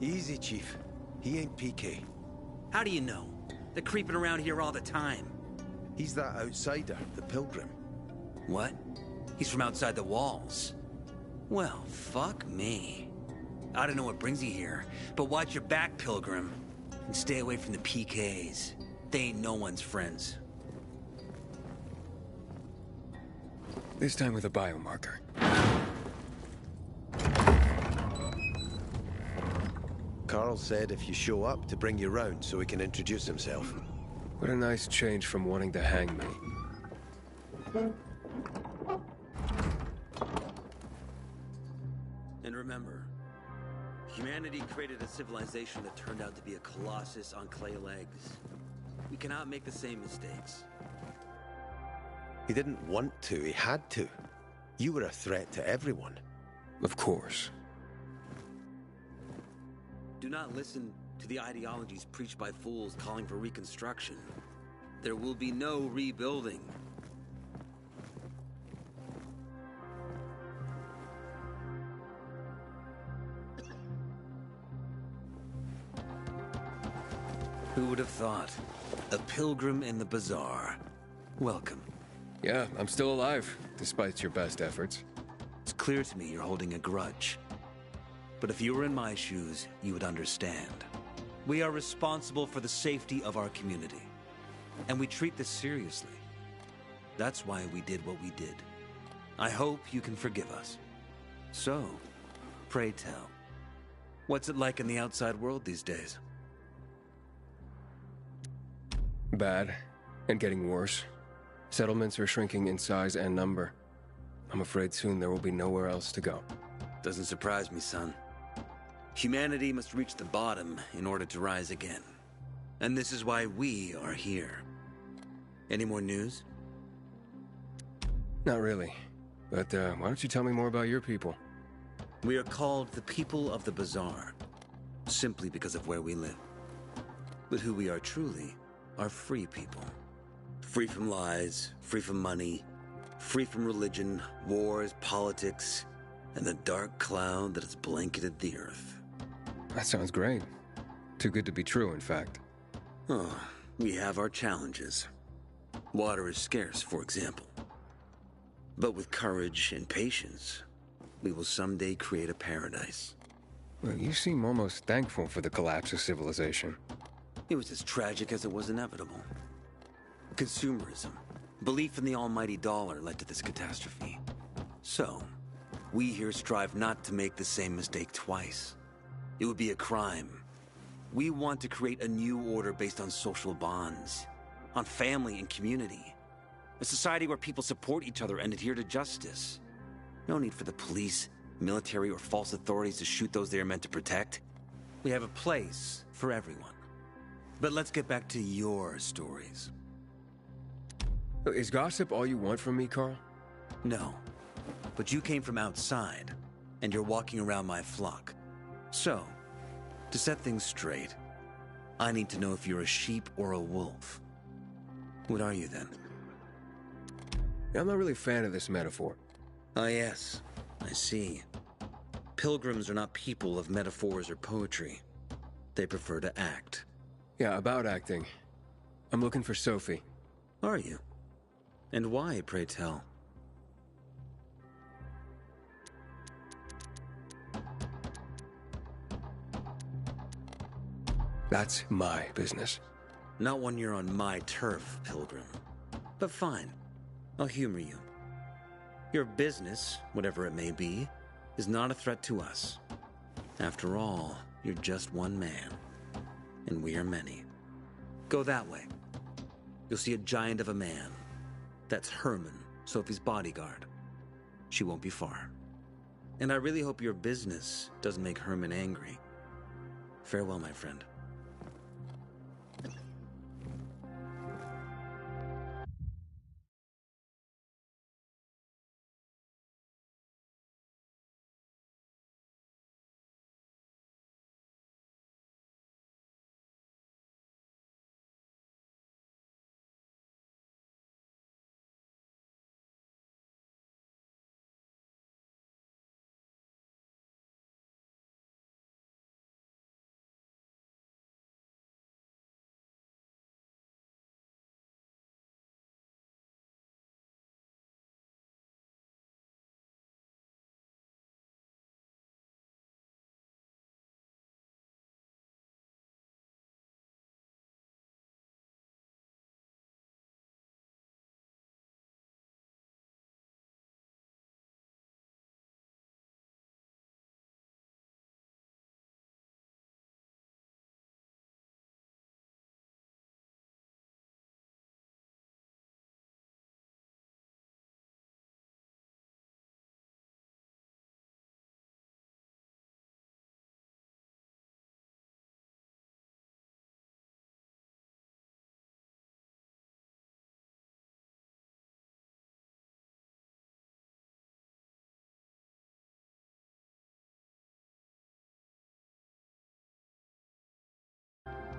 Easy, Chief. He ain't PK. How do you know? They're creeping around here all the time. He's that outsider, the pilgrim. What? He's from outside the walls. Well, fuck me. I don't know what brings you here, but watch your back, Pilgrim. And stay away from the PKs. They ain't no one's friends. This time with a biomarker. Carl said if you show up to bring you round so he can introduce himself. What a nice change from wanting to hang me. And remember, humanity created a civilization that turned out to be a colossus on clay legs. We cannot make the same mistakes. He didn't want to, he had to. You were a threat to everyone. Of course. Do not listen to the ideologies preached by fools calling for reconstruction. There will be no rebuilding. Who would have thought? A pilgrim in the bazaar. Welcome. Yeah, I'm still alive, despite your best efforts. It's clear to me you're holding a grudge. But if you were in my shoes, you would understand. We are responsible for the safety of our community. And we treat this seriously. That's why we did what we did. I hope you can forgive us. So, pray tell, what's it like in the outside world these days? Bad, and getting worse. Settlements are shrinking in size and number. I'm afraid soon there will be nowhere else to go. Doesn't surprise me, son. Humanity must reach the bottom in order to rise again. And this is why we are here. Any more news? Not really. But why don't you tell me more about your people? We are called the people of the bazaar, simply because of where we live. But who we are truly are free people. Free from lies, free from money, free from religion, wars, politics, and the dark cloud that has blanketed the earth. That sounds great. Too good to be true, in fact. Oh, we have our challenges. Water is scarce, for example. But with courage and patience, we will someday create a paradise. Well, you seem almost thankful for the collapse of civilization. It was as tragic as it was inevitable. Consumerism, belief in the almighty dollar led to this catastrophe. So, we here strive not to make the same mistake twice. It would be a crime. We want to create a new order based on social bonds, on family and community. A society where people support each other and adhere to justice. No need for the police, military, or false authorities to shoot those they are meant to protect. We have a place for everyone. But let's get back to your stories. Is gossip all you want from me, Carl? No. But you came from outside, and you're walking around my flock. So, to set things straight, I need to know if you're a sheep or a wolf. What are you then? I'm not really a fan of this metaphor. Ah, yes. I see. Pilgrims are not people of metaphors or poetry. They prefer to act. Yeah, about acting. I'm looking for Sophie. Are you? And why, pray tell? That's my business. Not when you're on my turf, Pilgrim. But fine. I'll humor you. Your business, whatever it may be, is not a threat to us. After all, you're just one man. And we are many. Go that way. You'll see a giant of a man. That's Herman, Sophie's bodyguard. She won't be far. And I really hope your business doesn't make Herman angry. Farewell, my friend.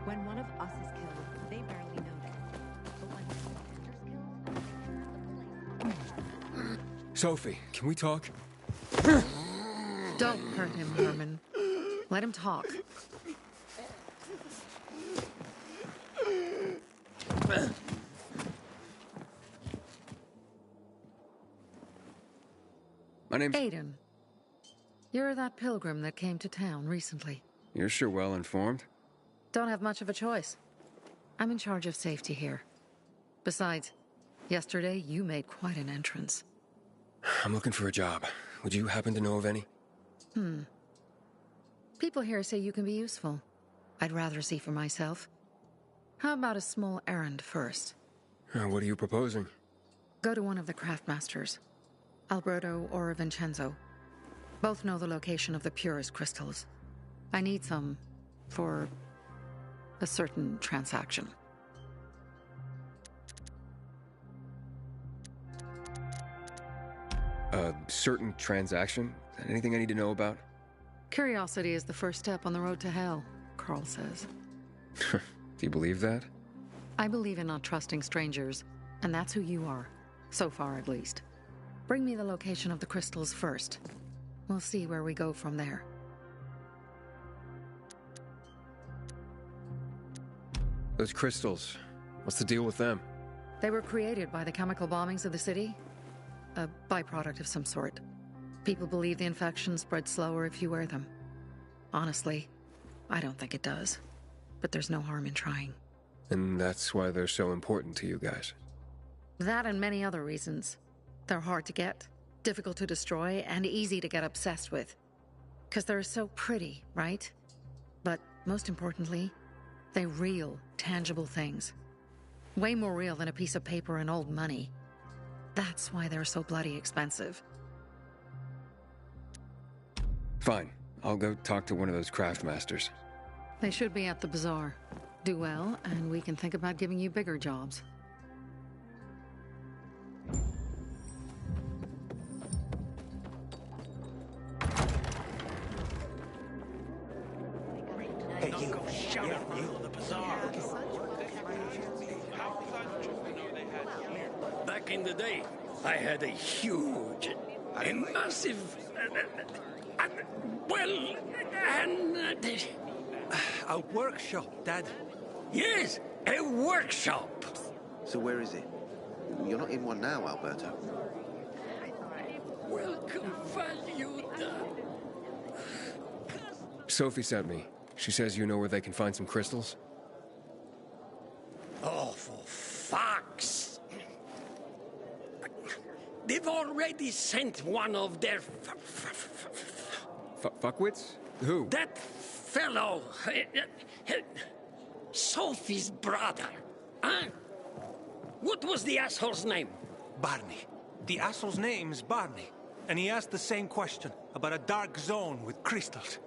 When one of us is killed, they barely notice. But when Sophie, can we talk? Don't hurt him, Herman. Let him talk. My name's... Aiden. You're that pilgrim that came to town recently. You're sure well informed. Don't have much of a choice. I'm in charge of safety here. Besides, yesterday you made quite an entrance. I'm looking for a job. Would you happen to know of any? People here say you can be useful. I'd rather see for myself. How about a small errand first? What are you proposing? Go to one of the craftmasters. Alberto or Vincenzo. Both know the location of the purest crystals. I need some for a certain transaction. A certain transaction? Anything I need to know about? Curiosity is the first step on the road to hell, Carl says. Do you believe that? I believe in not trusting strangers, and that's who you are. So far, at least. Bring me the location of the crystals first. We'll see where we go from there. Those crystals, what's the deal with them? They were created by the chemical bombings of the city. A byproduct of some sort. People believe the infection spreads slower if you wear them. Honestly, I don't think it does. But there's no harm in trying. And that's why they're so important to you guys. That and many other reasons. They're hard to get, difficult to destroy, and easy to get obsessed with. Because they're so pretty, right? But most importantly, they're real, tangible things. Way more real than a piece of paper and old money. That's why they're so bloody expensive. Fine. I'll go talk to one of those craftmasters. They should be at the bazaar. Do well, and we can think about giving you bigger jobs. Hey, you. Yeah, you. The bazaar. Back in the day, I had a huge, a massive, A workshop, Dad. Yes, a workshop. So where is it? You're not in one now, Alberto. Welcome, valued. Sophie sent me. She says you know where they can find some crystals? Oh, for fuck's... They've already sent one of their... Fuckwits? Who? That fellow... Sophie's brother. Huh? What was the asshole's name? Barney. The asshole's name is Barney. And he asked the same question about a dark zone with crystals.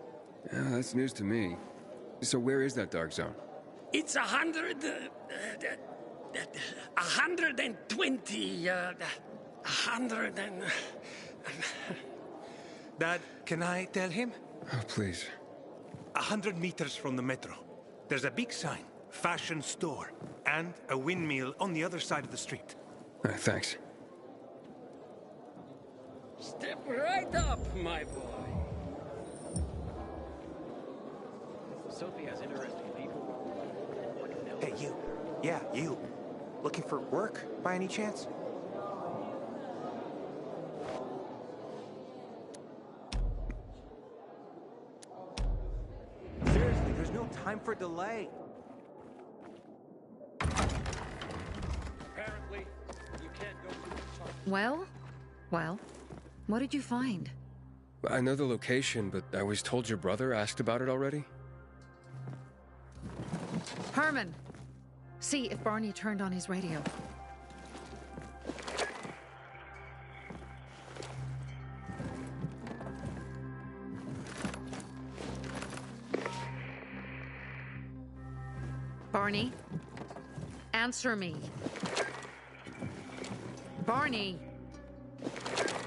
Yeah, that's news to me. So where is that dark zone? It's 120... 100 and... Dad, can I tell him? Oh, please. 100 meters from the metro. There's a big sign, fashion store, and a windmill on the other side of the street. Thanks. Step right up, my boy. Sophie has interesting people. Hey, you. Yeah, you. Looking for work, by any chance? Seriously, there's no time for delay. Apparently, you can't go to the top. Well, what did you find? I know the location, but I was told your brother asked about it already. Herman! See if Barney turned on his radio. Barney? Answer me. Barney!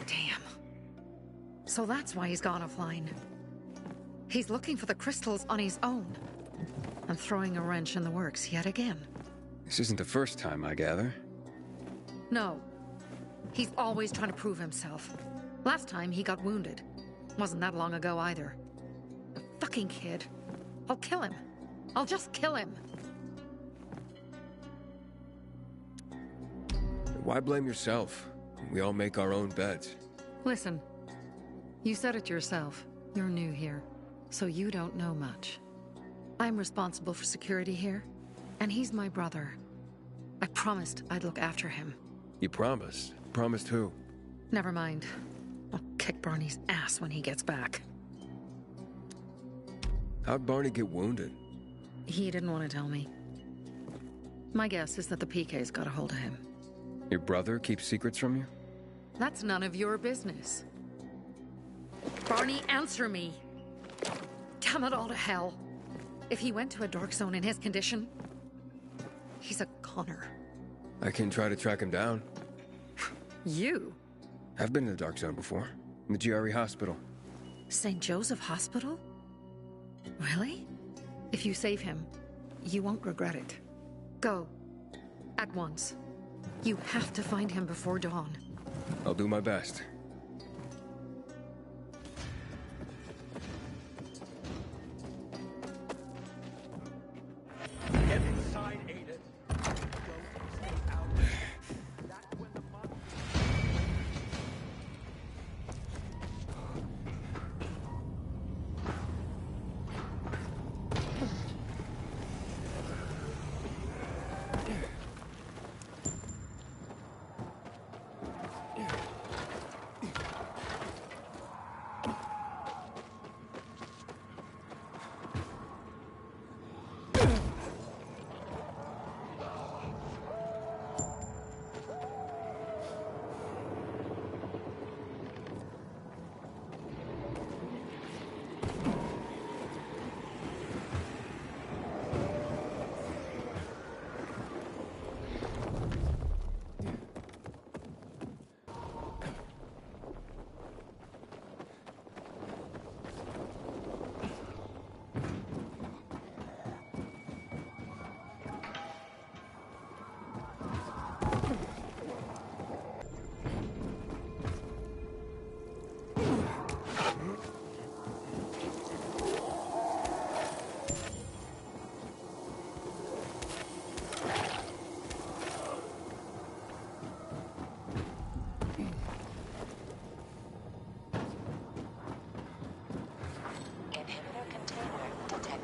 Damn. So that's why he's gone offline. He's looking for the crystals on his own. and throwing a wrench in the works yet again. This isn't the first time, I gather. No. He's always trying to prove himself. Last time he got wounded. Wasn't that long ago either. The fucking kid. I'll kill him. I'll just kill him. Why blame yourself? We all make our own beds. Listen, you said it yourself. You're new here, so you don't know much. I'm responsible for security here, and he's my brother. I promised I'd look after him. You promised? Promised who? Never mind. I'll kick Barney's ass when he gets back. How'd Barney get wounded? He didn't want to tell me. My guess is that the PK's got a hold of him. Your brother keeps secrets from you? That's none of your business. Barney, answer me! Damn it all to hell. If he went to a dark zone in his condition, he's a goner. I can try to track him down. You? I've been in the dark zone before. In the GRE hospital. St. Joseph Hospital? Really? If you save him, you won't regret it. Go. At once. You have to find him before dawn. I'll do my best. Get inside, Aiden. Don't stay out. That's when the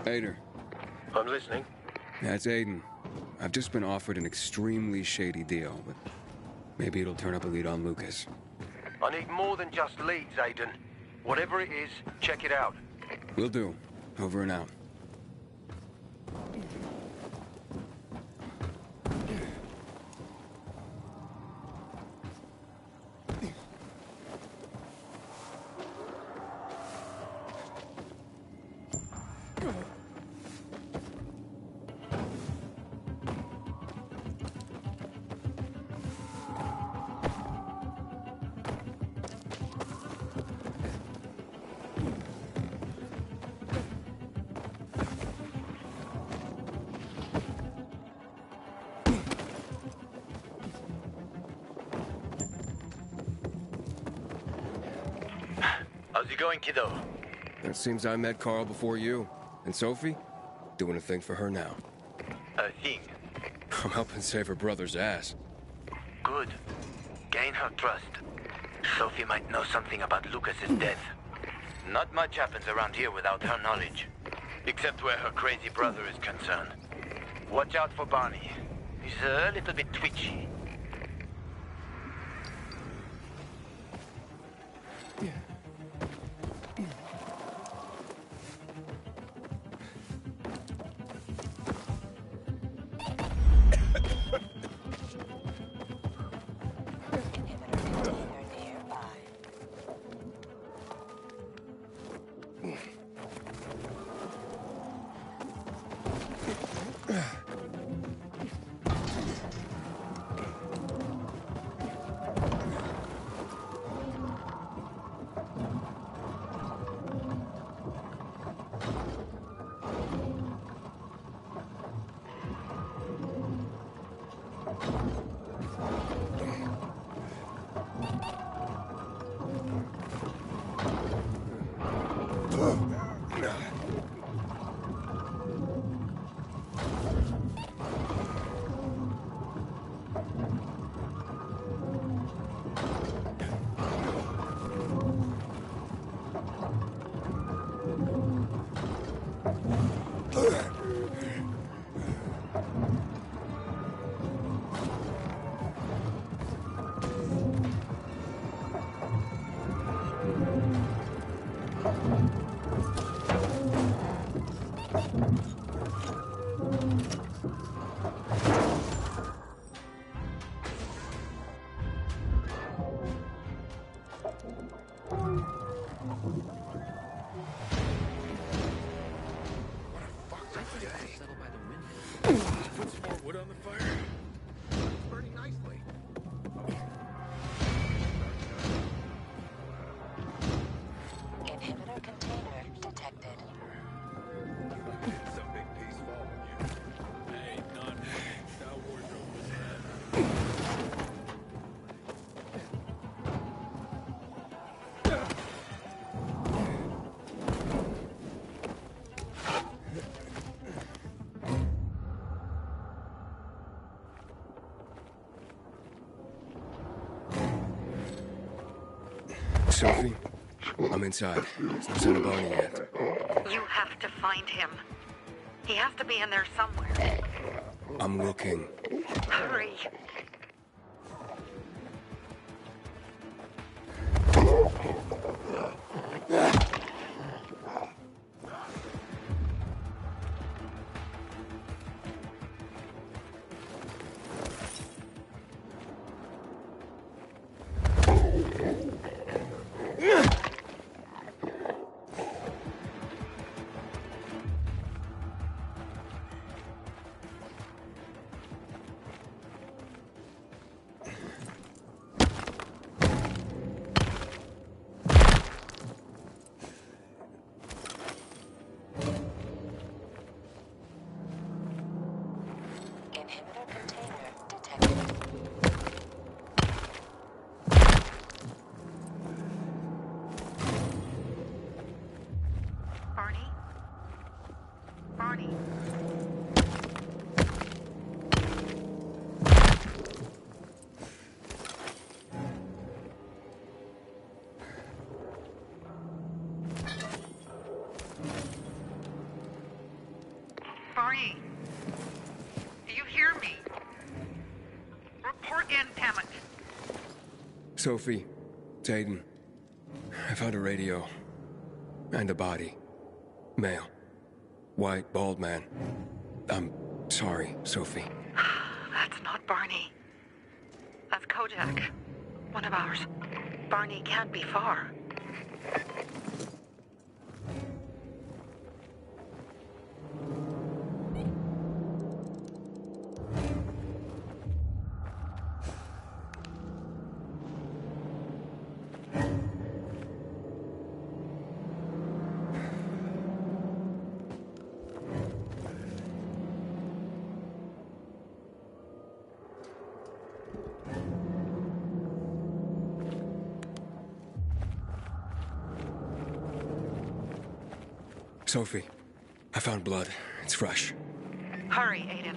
Aiden. I'm listening. That's Aiden. I've just been offered an extremely shady deal, but maybe it'll turn up a lead on Lucas. I need more than just leads, Aiden. Whatever it is, check it out. Will do. Over and out. How's it going, kiddo? It seems I met Carl before you. And Sophie? Doing a thing for her now. A thing? I'm helping save her brother's ass. Good. Gain her trust. Sophie might know something about Lucas's death. Not much happens around here without her knowledge. Except where her crazy brother is concerned. Watch out for Barney. He's a little bit twitchy. Put some more wood on the fire. It's burning nicely. Inhibitor container detected. Some big piece following you. Hey, none. That wardrobe was Sophie, I'm inside. There's no sign of Barney yet. You have to find him. He has to be in there somewhere. I'm looking. Hurry. Inhibitor container detected. Barney? Barney? Barney? Do you hear me? Report in, damn it. Sophie, it's Aiden. I found a radio. And a body. Male. White, bald man. I'm sorry, Sophie. That's not Barney. That's Kojak. One of ours. Barney can't be far. Sophie, I found blood. It's fresh. Hurry, Aiden.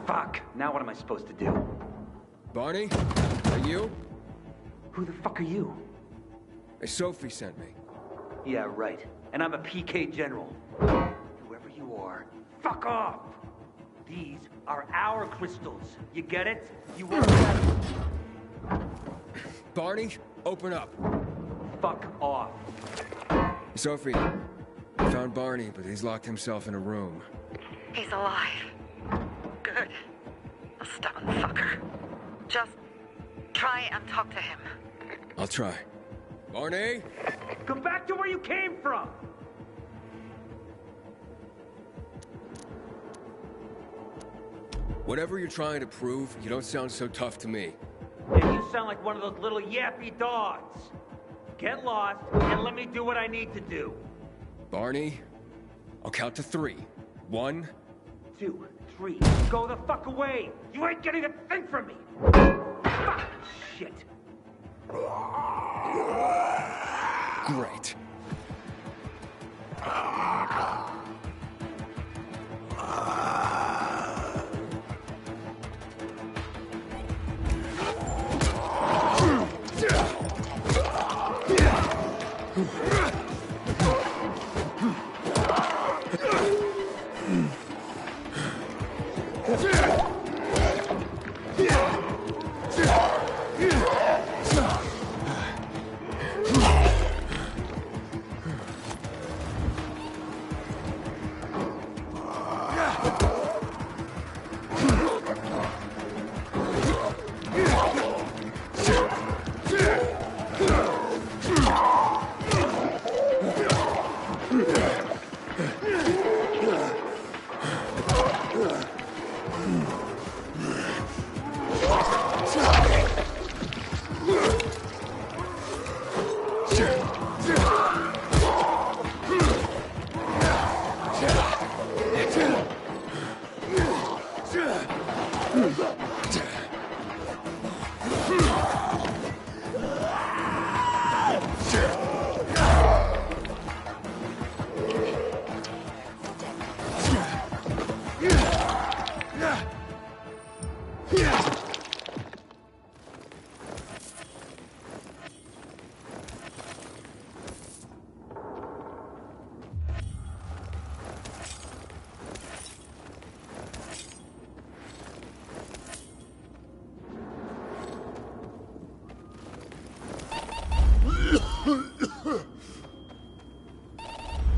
Fuck. Now what am I supposed to do? Barney? Are you? Who the fuck are you? Hey, Sophie sent me. Yeah, right. And I'm a PK general. Whoever you are, fuck off! These are our crystals. You get it? You won't get it. Barney, open up. Fuck off. Sophie, I found Barney, but he's locked himself in a room. He's alive. Good. A stubborn fucker. Just try and talk to him. I'll try. Barney? Come back to where you came from! Whatever you're trying to prove, you don't sound so tough to me. Yeah, you sound like one of those little yappy dogs. Get lost, and let me do what I need to do. Barney, I'll count to 3. 1, 2, 3. Go the fuck away! You ain't getting a thing from me! Fuck! Shit. Great.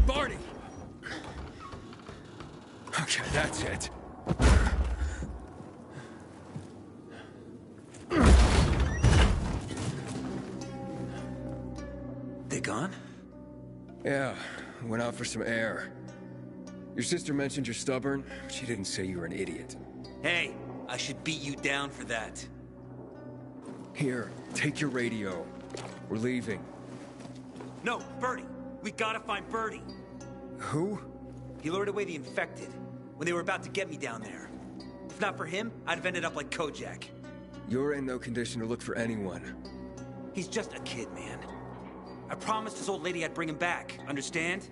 Barney! Okay, that's it. They gone? Yeah, went out for some air. Your sister mentioned you're stubborn. She didn't say you were an idiot. Hey, I should beat you down for that. Here, take your radio. We're leaving. No, Birdie. We gotta find Birdie. Who? He lured away the infected when they were about to get me down there. If not for him, I'd have ended up like Kojak. You're in no condition to look for anyone. He's just a kid, man. I promised his old lady I'd bring him back, understand?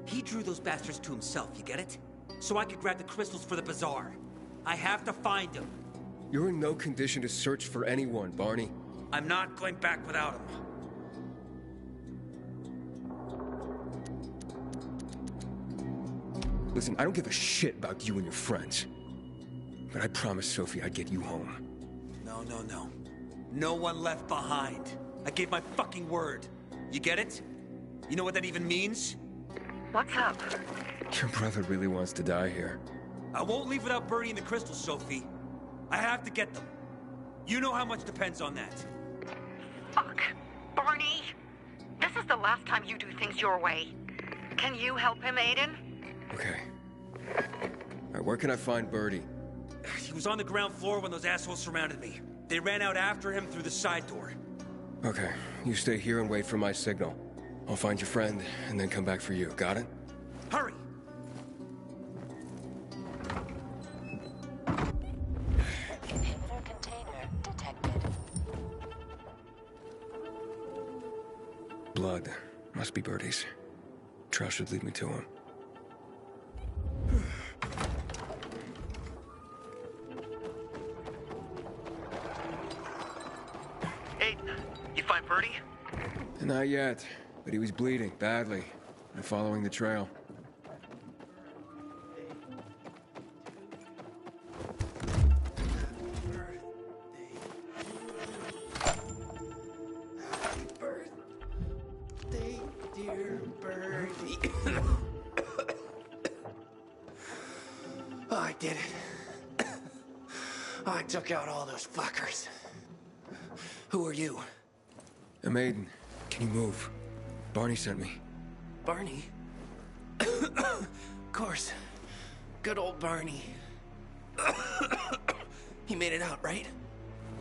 He drew those bastards to himself, you get it? So I could grab the crystals for the bazaar. I have to find him. You're in no condition to search for anyone, Barney. I'm not going back without him. Listen, I don't give a shit about you and your friends. But I promised Sophie I'd get you home. No, no, no. No one left behind. I gave my fucking word. You get it? You know what that even means? What's up? Your brother really wants to die here. I won't leave without Birdie and the crystals, Sophie. I have to get them. You know how much depends on that. Fuck. Barney! This is the last time you do things your way. Can you help him, Aiden? Okay. All right, where can I find Birdie? He was on the ground floor when those assholes surrounded me. They ran out after him through the side door. Okay, you stay here and wait for my signal. I'll find your friend, and then come back for you. Got it? Hurry! Inhibitor container detected. blood. Must be Birdie's. Trail should lead me to him. Hey, you find Birdie? Not yet, but he was bleeding badly. I'm following the trail. Dear Birdie. Oh, I did it. I took out all those fuckers. Who are you? A maiden. Can you move? Barney sent me. Barney? Of course. Good old Barney. He made it out, right?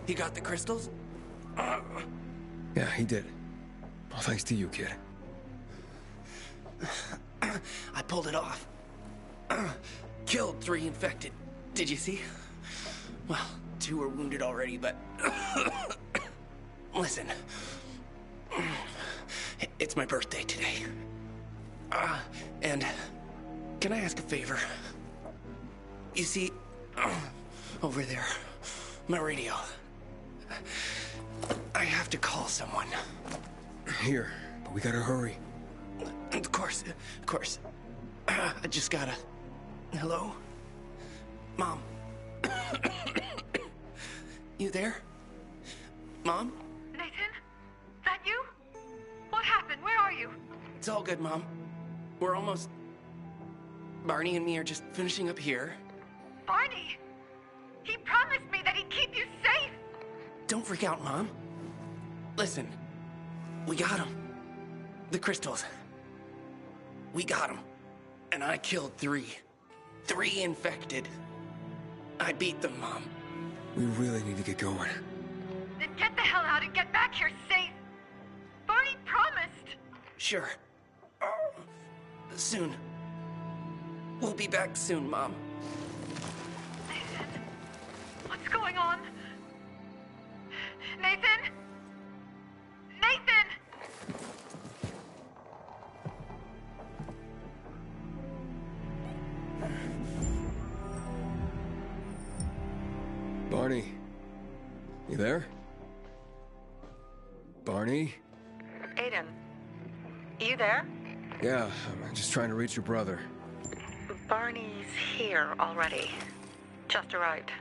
He got the crystals? Yeah, he did. All thanks to you, kid. I pulled it off. Killed 3 infected. Did you see? Well, 2 are wounded already, but... Listen. It's my birthday today. And can I ask a favor? You see, over there, my radio. I have to call someone. Here, but we gotta hurry. Of course. I just gotta... Hello? Mom? You there? Mom? Nathan? That you? What happened? Where are you? It's all good, Mom. We're almost... Barney and me are just finishing up here. Barney! He promised me that he'd keep you safe! Don't freak out, Mom. Listen, we got him. The crystals. We got him. And I killed 3. 3 infected. I beat them, Mom. We really need to get going. Then get the hell out and get back here safe! Barney promised! Sure. Soon. We'll be back soon, Mom. Nathan? What's going on? Nathan? Nathan! Barney. You there? Barney? Aiden, you there? Yeah, I'm just trying to reach your brother. Barney's here already. Just arrived.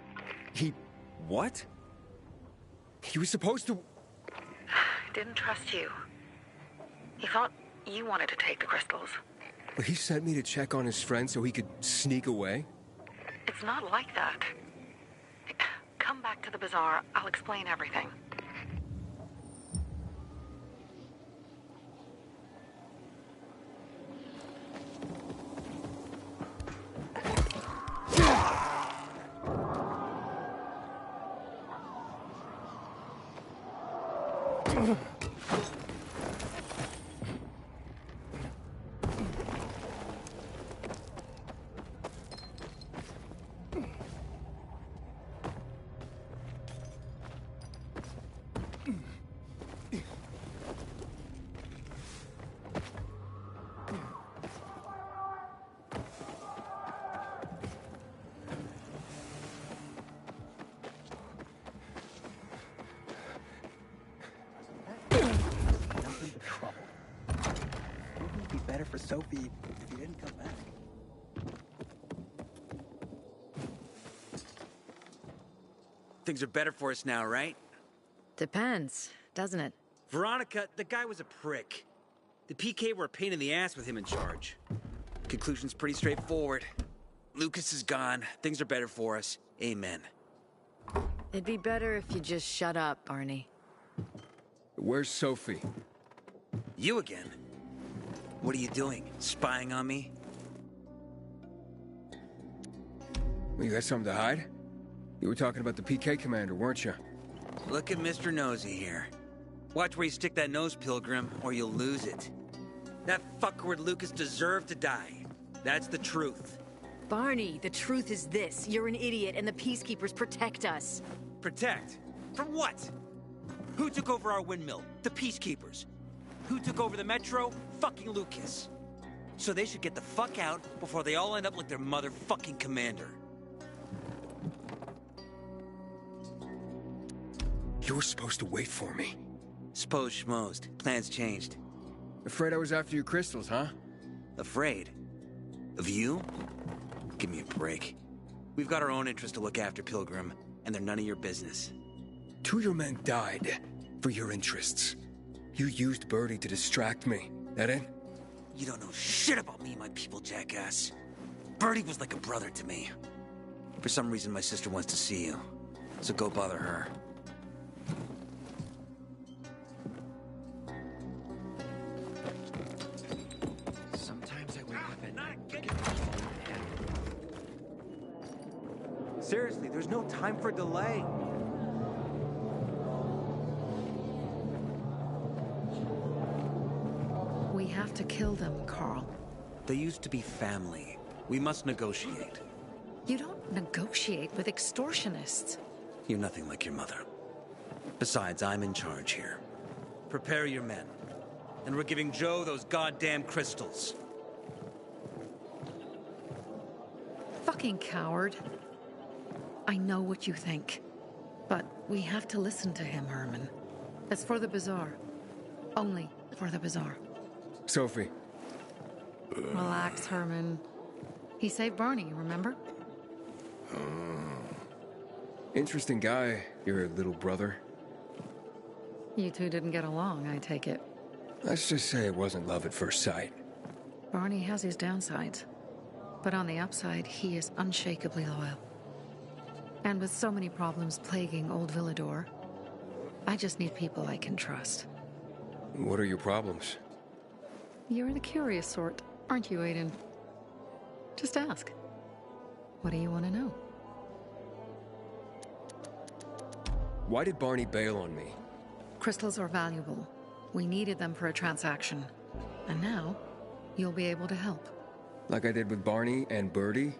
He... what? He was supposed to... Didn't trust you. He thought you wanted to take the crystals. But he sent me to check on his friend so he could sneak away? It's not like that. Come back to the bazaar. I'll explain everything. For Sophie if you didn't come back. Things are better for us now, right? Depends, doesn't it? Veronica, the guy was a prick. The PK were a pain in the ass with him in charge. Conclusion's pretty straightforward. Lucas is gone. Things are better for us. Amen. It'd be better if you just shut up, Barney. Where's Sophie? You again? What are you doing? Spying on me? Well, you got something to hide? You were talking about the PK commander, weren't you? Look at Mr. Nosy here. Watch where you stick that nose, Pilgrim, or you'll lose it. That fuckward Lucas deserved to die. That's the truth. Barney, the truth is this. You're an idiot, and the Peacekeepers protect us. Protect? From what? Who took over our windmill? The Peacekeepers. Who took over the Metro? Fucking Lucas. So they should get the fuck out before they all end up like their motherfucking commander. You were supposed to wait for me. Suppose schmozed. Plans changed. Afraid I was after your crystals, huh? Afraid? Of you? Give me a break. We've got our own interests to look after, Pilgrim, and they're none of your business. 2 of your men died for your interests. You used Birdie to distract me. That it? You don't know shit about me and my people, jackass. Birdie was like a brother to me. For some reason, my sister wants to see you. So go bother her. Sometimes I wake up at night. Seriously, there's no time for delay. We have to kill them, Carl. They used to be family. We must negotiate. You don't negotiate with extortionists. You're nothing like your mother. Besides, I'm in charge here. Prepare your men. And we're giving Joe those goddamn crystals. Fucking coward. I know what you think. But we have to listen to him, Herman. It's for the bazaar. Only for the bazaar. Sophie. Relax, Herman. He saved Barney, remember? Interesting guy, your little brother. You two didn't get along, I take it. Let's just say it wasn't love at first sight. Barney has his downsides. But on the upside, he is unshakably loyal. And with so many problems plaguing Old Villador, I just need people I can trust. What are your problems? You're the curious sort, aren't you, Aiden? Just ask. What do you want to know? Why did Barney bail on me? Crystals are valuable. We needed them for a transaction. And now, you'll be able to help. Like I did with Barney and Birdie?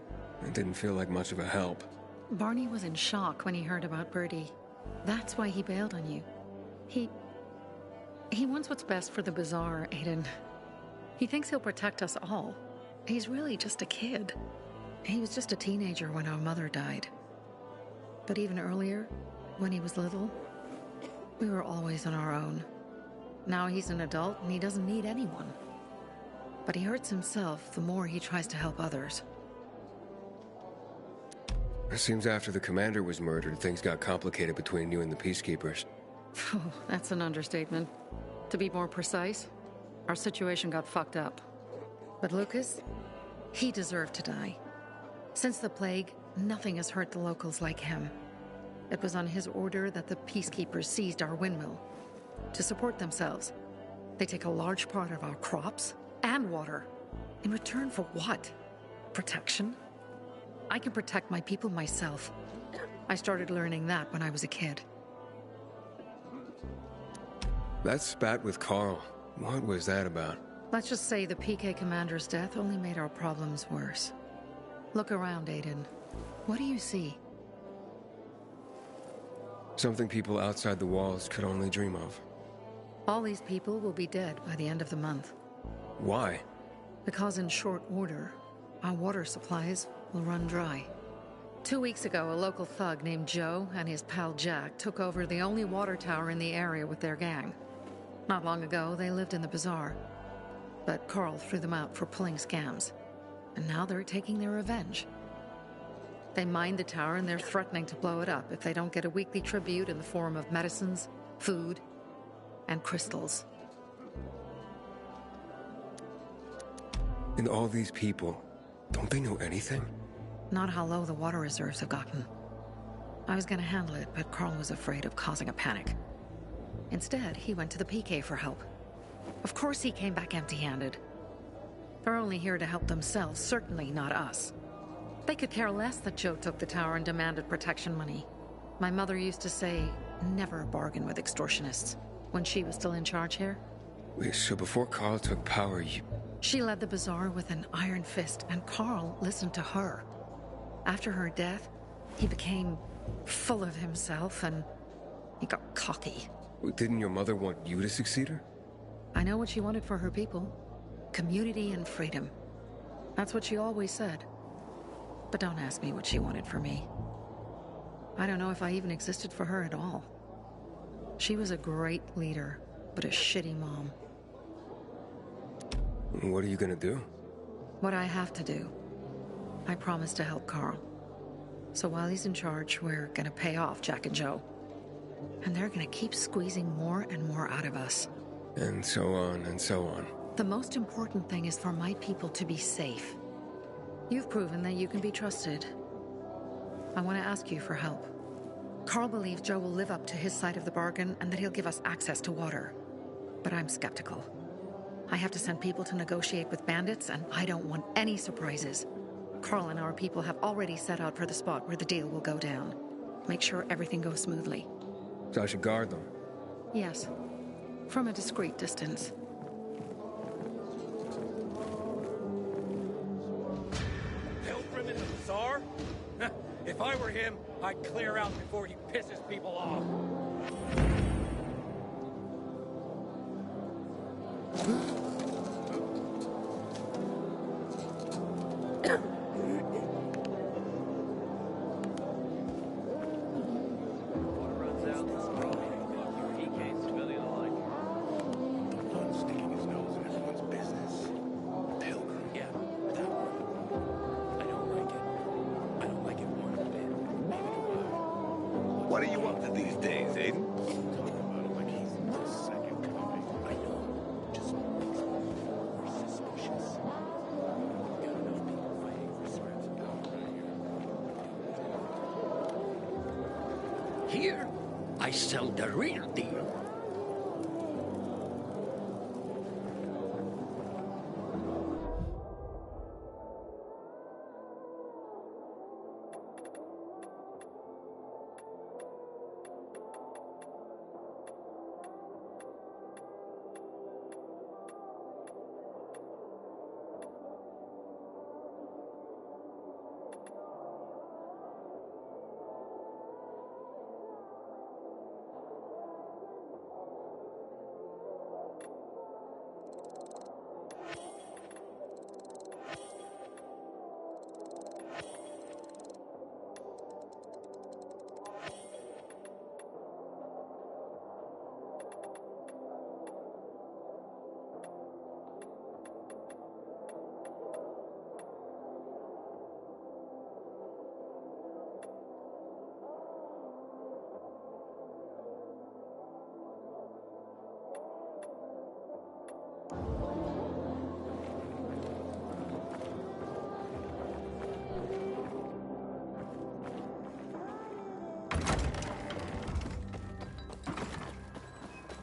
It didn't feel like much of a help. Barney was in shock when he heard about Birdie. That's why he bailed on you. He wants what's best for the bazaar, Aiden. He thinks he'll protect us all. He's really just a kid. He was just a teenager when our mother died. But even earlier, when he was little, we were always on our own. Now he's an adult and he doesn't need anyone. But he hurts himself the more he tries to help others. It seems after the commander was murdered, things got complicated between you and the peacekeepers. Oh, that's an understatement. To be more precise, our situation got fucked up. But Lucas, he deserved to die. Since the plague, nothing has hurt the locals like him. It was on his order that the peacekeepers seized our windmill. To support themselves, they take a large part of our crops and water. In return for what? Protection? I can protect my people myself. I started learning that when I was a kid. That spat with Carl, what was that about? Let's just say the PK commander's death only made our problems worse. Look around, Aiden. What do you see? Something people outside the walls could only dream of. All these people will be dead by the end of the month. Why? Because in short order, our water supplies will run dry. 2 weeks ago, a local thug named Joe and his pal Jack took over the only water tower in the area with their gang. Not long ago, they lived in the bazaar. But Carl threw them out for pulling scams. And now they're taking their revenge. They mined the tower and they're threatening to blow it up if they don't get a weekly tribute in the form of medicines, food, and crystals. And all these people, don't they know anything? Not how low the water reserves have gotten. I was gonna handle it, but Carl was afraid of causing a panic. Instead, he went to the PK for help. Of course he came back empty-handed. They're only here to help themselves, certainly not us. They could care less that Joe took the tower and demanded protection money. My mother used to say, never bargain with extortionists, when she was still in charge here. Wait, so before Carl took power, you... She led the bazaar with an iron fist, and Carl listened to her. After her death, he became full of himself, and he got cocky. Didn't your mother want you to succeed her? I know what she wanted for her people. Community and freedom. That's what she always said. But don't ask me what she wanted for me. I don't know if I even existed for her at all. She was a great leader, but a shitty mom. What are you gonna do? What I have to do. I promised to help Carl. So while he's in charge, we're gonna pay off Jack and Joe. And they're gonna keep squeezing more and more out of us. And so on and so on. The most important thing is for my people to be safe. You've proven that you can be trusted. I want to ask you for help. Carl believes Joe will live up to his side of the bargain and that he'll give us access to water. But I'm skeptical. I have to send people to negotiate with bandits, and I don't want any surprises. Carl and our people have already set out for the spot where the deal will go down. Make sure everything goes smoothly. So I should guard them? Yes. From a discreet distance. Pilgrim in the bazaar? If I were him, I'd clear out before he pisses people off. What are you up to these days, Aiden? Here, I sell the real deal.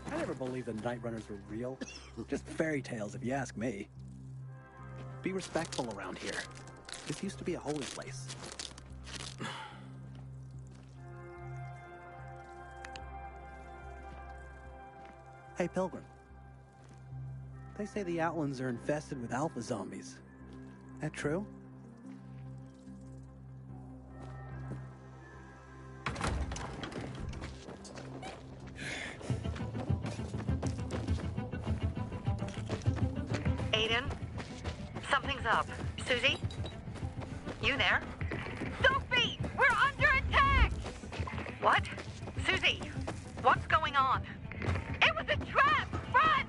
I never believed the Night Runners were real. Just fairy tales, if you ask me. Be respectful around here. This used to be a holy place. Hey, Pilgrim. They say the Outlands are infested with alpha zombies. That true? Aiden? Something's up. Susie? You there? Sophie! We're under attack! What? Susie, what's going on? It was a trap! Run!